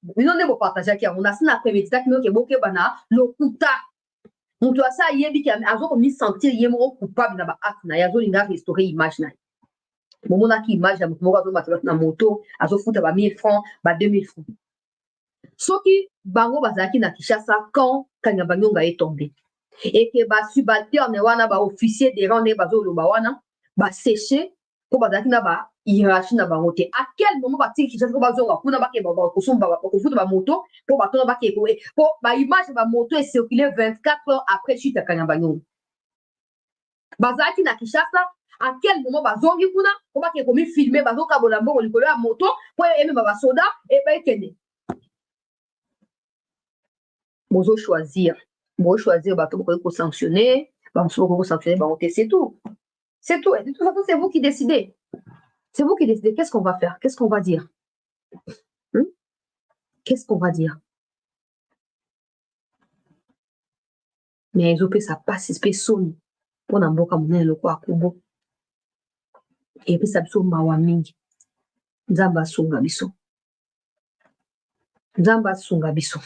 bino nde bopartageaki yango nasi na préméditaki mino ke bokeba na lokuta moto asa ayebi ke azokomisentir ye moko coupable na baacte na ye azolinga restaurer image na ye bomonaki image ya moto moko azomata bato na moto azofuta ba 1000 francs ba 2000 francs. Soki bango bazaki na Kinshasa quand Kanyabayonga est tombé et que ba subalterne wana ba officier de rang ne bazoloba wana ba séché po bazaki na ba hiérarchie na bango te. À quel moment ba-t-il Kinshasa ko bazonga kuna ba ke ba kosomba ba kofuta ba moto po batona ba ke po ba image ba moto est circulé 24 heures après chute ya Kanyabayonga. Bazaki na Kinshasa à quel moment bazongi kuna po ba ke komi filmer bazoka bolambo likolo ya moto po eme ba soda et ba ekende. Bozo choisir bato ko sanctionner, ko sanctionner c'est tout. C'est tout. Et de toute façon, c'est vous qui décidez. C'est vous qui décidez. Qu'est-ce qu'on va faire? Qu'est-ce qu'on va dire? Qu'est-ce qu'on va dire? Mais ils ont fait ça passe personne pour n'amboka monene le quoi kubo. Et puis ça biso mawa mingi. Nzamba sunga biso. Nzamba sunga biso.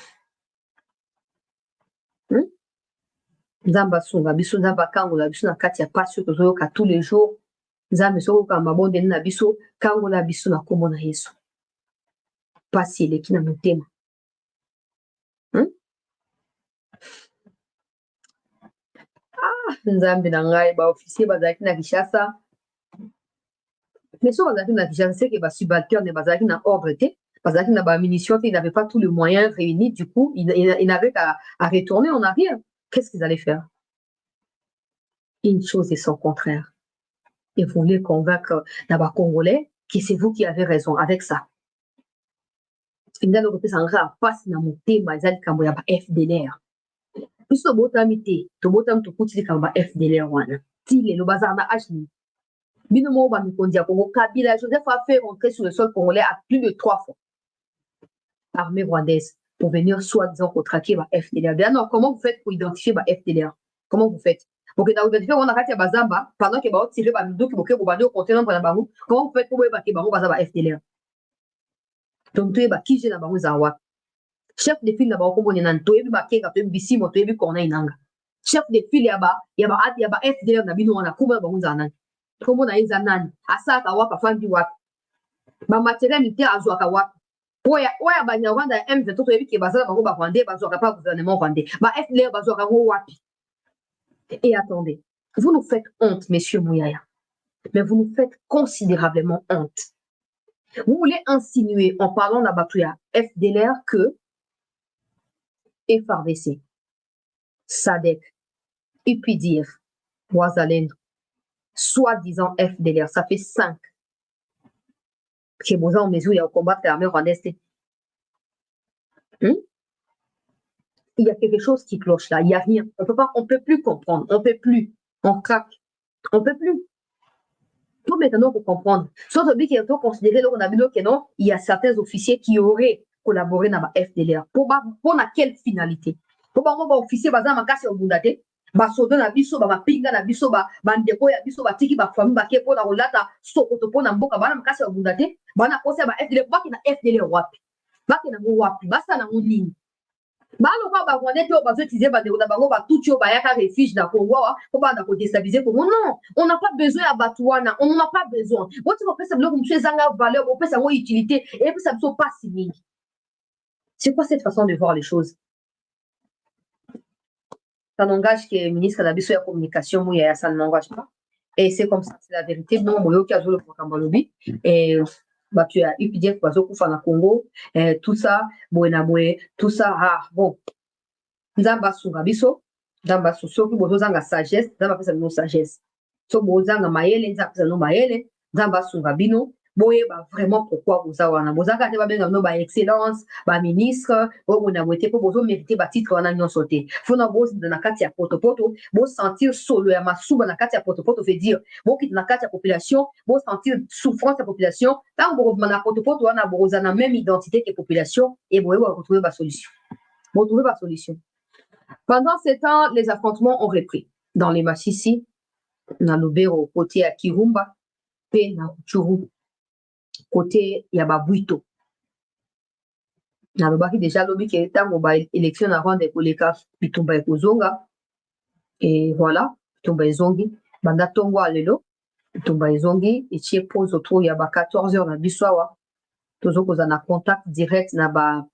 Nzamba sunga biso nzamba kangola biso na kati ya passion tozoyoka tous les jours nzambe soki okamba bondeli na biso kangola biso na kombo na Yesu pasi eleki na motema. Nzambe na ngai baofficier bazalaki na Kinshasa mais soki bazalaki na Kinshasa c'est que basubalterne bazalaki na ordre te, bazalaki na bamunition te, ils n'avaient pas tous les moyens réunis, du coup ils n'avaient qu'à retourner en arrière. Qu'est-ce qu'ils allaient faire? Une chose et son contraire. Ils voulaient convaincre les Congolais que c'est vous qui avez raison avec ça. Finalement, on passe na motema ezali kambo ya ba FDLR. Biso botami te, to botami to kuti kambo ba FDLR wana. Ti lelo bazana na achini. Bino mo ba mikondi ya Congo, Kabila Joseph a fait rentrer sur le sol congolais à plus de 3 fois. Armée rwandaise pour venir soi-disant contraquer la FDLR. Bien non, comment vous faites pour identifier la FDLR? Comment vous faites? Pour que vous identifiez on a raté Bazamba pendant que vous tirez Bamido qui vous bande au contenant pour la barou. Comment vous faites pour que barou Bazamba FDLR? Donc tu es qui j'ai la barou Zawa. Chef de file la barou comme on est tu es bakenga tu es bisimo tu es qu'on a inanga. Chef de file yaba FDLR na bino on a kuma barou Zanan. Comment na izanani asaka wapa fandi wapi ba matériel militaire azwaka wapi oya banyarwanda ya M23 toyebi ke bazala bango barwandais bazwaka pas gouvernement rwandais ba FDLR bazwaka ngo wapi. Et attendez, vous nous faites honte messieurs Mouyaya, mais vous nous faites considérablement honte. Vous voulez insinuer en parlant de la Batouya FDLR que FARDC, SADC, UPDF, Ouazalendo, soi-disant FDLR, ça fait 5. Que vous en mesure, il y a au combat de l'armée rwandaise. Il y a quelque chose qui cloche là, il n'y a rien. On peut plus comprendre, on peut plus. On craque, on peut plus. Tout maintenant pour comprendre. Sauf qu'il faut considérer que non, il y a certains officiers qui auraient collaboré dans la FDLR. Pour quelle finalité? Pour officier, par exemple, au Bundate, basoda na biso ba mapinga na biso ba bandeko ya biso batiki ba famille ba kepo na rolata sokoto pona mboka bana makasi ya bundate bana posa ba FDL baki na FDL wapi baki na wapi basa na nini balo kwa ba rwandais to bazo utiliser ba ndeko na bango ba tuti o ba yaka refuge na Congo ko ba na ko déstabiliser Congo. Non, on n'a pas besoin ya batouana, on n'a pas besoin. Woti ko pesa bloko mche zanga valeur, ko pesa ngo utilité et puis ça biso pas si mingi. C'est quoi cette façon de voir les choses? Ça n'engage que le ministre de la communication, ça ne m'engage pas. Et c'est comme ça, c'est la vérité. Non, moi, il y a le programme lobby. Et tu as UPDF, Koufa Congo, tout ça, tout ça, bon. Nzamba sunga biso, nzamba soki bozanga sagesse, nzamba pesa bino sagesse. So bozanga mayele, nzamba pesa no mayele, nzamba sunga bino. Boye ba vraiment pourquoi vous avez bozanga te ba benga no ba excellence ba ministre o na wete ko bozo mériter ba titre wana nyon sauté fona boz na kati ya potopoto bo sentir solo ya masuba na kati ya potopoto veut dire bo kit na kati ya population bo sentir souffrance de population tant bo na potopoto wana boza na même identité que population et boye bo retrouver ba solution. Bo trouver ba solution. Pendant ces temps, les affrontements ont repris dans les Masisi, na Lubero côté à Kirumba, pe na Rutshuru côté ya Babuito. Na lobaki déjà lobi ke tango ba élection na rwanda ekoleka bitumba ekozonga et voilà bitumba ezongi banda tongo alelo bitumba ezongi etie pause autour ya ba 14h na biso awa tozokoza na contact direct na ba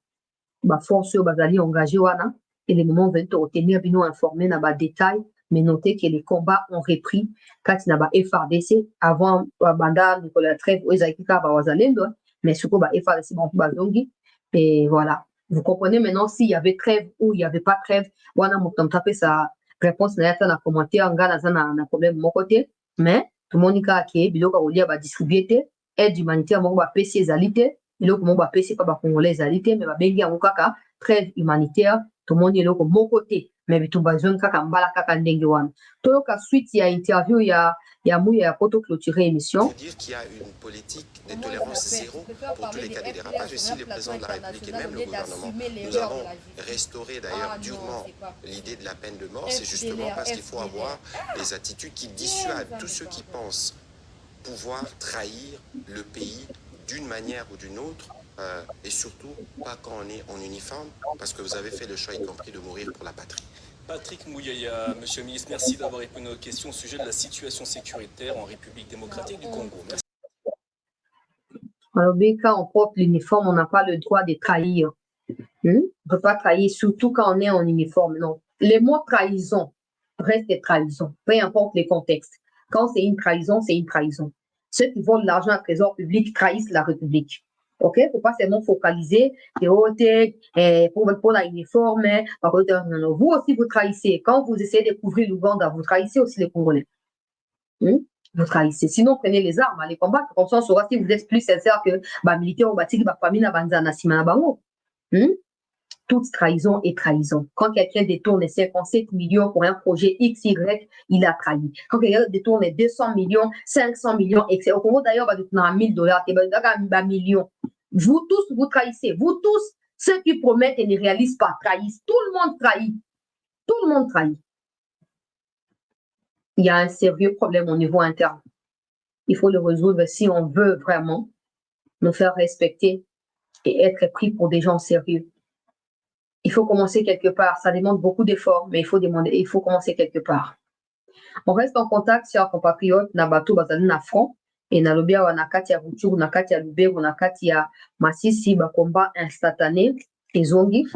force oyo bazali engagé wana et les moments venu retenir bino informé na ba détails. Mais notez que les combats ont repris quand il y a FARDC avant banda Nicolas Trève ou Ezaïkika Wazalendo, mais surtout FARDC Bazongi. Et voilà. Vous comprenez maintenant s'il y avait trêve ou il n'y avait pas trêve. Wana moutam tapé sa réponse na yata na commentaire en gana na problème de mon côté. Mais tout le monde y a qui biloko olia ba distribuer aide humanitaire mon ba PC ezalité, biloko mon ba PC pas ba congolais ezalité mais ba bengi en kaka trêve humanitaire, tout le monde y a mon côté. Mais bitumba zone kaka mbala kaka ndenge wana toyoka suite ya interview ya Mouya ya poto clôturer émission. Faut dire qu'il y a une politique de tolérance zéro pour tous les cas de dérapage. Aussi, le président de la République et même le gouvernement, nous avons restauré d'ailleurs durement l'idée de la peine de mort. C'est justement parce qu'il faut avoir des attitudes qui dissuadent tous ceux qui pensent pouvoir trahir le pays d'une manière ou d'une autre. Et surtout, pas quand on est en uniforme, parce que vous avez fait le choix, y compris de mourir pour la patrie. Patrick Mouyaya, Monsieur le ministre, merci d'avoir répondu aux questions au sujet de la situation sécuritaire en République démocratique du Congo. Merci. Alors, quand on porte l'uniforme, on n'a pas le droit de trahir. On ne peut pas trahir, surtout quand on est en uniforme. Non. Les mots trahison restent des trahisons, peu importe les contextes. Quand c'est une trahison, c'est une trahison. Ceux qui volent l'argent au trésor public trahissent la République. OK? Il ne faut pas seulement focaliser pour l'uniforme. Vous aussi, vous trahissez. Quand vous essayez de couvrir l'Ouganda, vous trahissez aussi les Congolais. Vous trahissez. Sinon, prenez les armes, allez combattre. Comme ça, on saura si vous êtes plus sincère que militaire ou bâti, famille, banzana, simana, bango. Toute trahison est trahison. Quand quelqu'un détourne 57 millions pour un projet XY, il a trahi. Quand quelqu'un détourne 200 millions, 500 millions, etc. Au Congo, d'ailleurs, va détourner $1 000, millions. Vous tous, vous trahissez. Vous tous, ceux qui promettent et ne réalisent pas, trahissent. Tout le monde trahit. Tout le monde trahit. Il y a un sérieux problème au niveau interne. Il faut le résoudre si on veut vraiment nous faire respecter et être pris pour des gens sérieux. Il faut commencer quelque part. Ça demande beaucoup d'efforts, mais il faut commencer quelque part. On reste en contact, chers compatriotes, Nabato Bazali na front, et Nalobia Wanakati ya Ruchuru, Nakati ya Lubero, Nakati ya Masisi, combat instantané, et Zongi.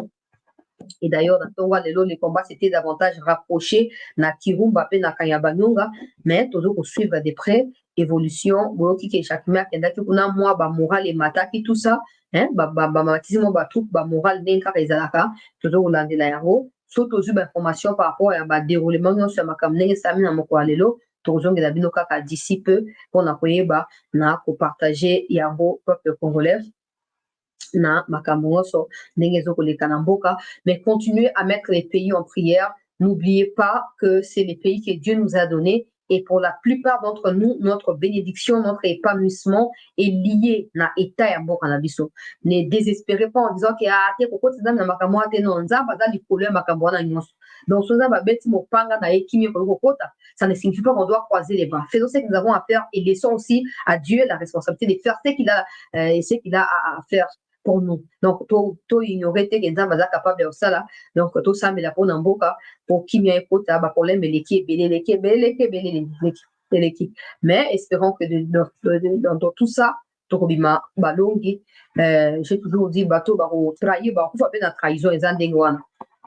Et d'ailleurs, dans Tonga, les combats s'étaient davantage rapprochés, na Kirumba, na Kanyabanyonga, mais toujours suivre de près, évolution, Boyoki, Keshakima, Kendaki, Kuna, moi, moral et mataki, tout ça, matisimo troupe moral nenka ezalaka toujours olande la yango so tozwi information par rapport à déroulement nyonso ya makambo ndenge esami na mokolo ya lelo tozongela bino kaka d'ici peu mpona koyeba na kopartage yango peuple congolais na makambo nyonso ndenge ezokoleka na mboka. Mais continuez à mettre les pays en prière. N'oubliez pas que c'est les pays que Dieu nous a donnés. Et pour la plupart d'entre nous, notre bénédiction, notre épanouissement est lié à l'état et à mboka na biso. Ne désespérez pas en disant que te koko tizana na makambo te non nzamba za likolo ya makambo na nyonso. Donc so nzamba beti mopanga na ekimi ko kokota, ça ne signifie pas qu'on doit croiser les bras. Faisons ce que nous avons à faire et laissons aussi à Dieu la responsabilité de faire ce qu'il a à faire pour nous. Donc to ignorer que nzamba za capable de ça. Donc to sambela pour mboka pour kimia ekota ba problème l'équipe. Mais espérons que dans tout ça tokobima balongi j'ai toujours dit bateau baro trahir ba kufa pe na trahison ezandengwana.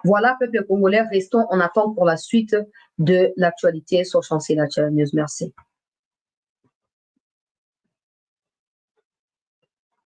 Voilà, peuple congolais, restons en attente pour la suite de l'actualité sur Chancela Channel News. Merci.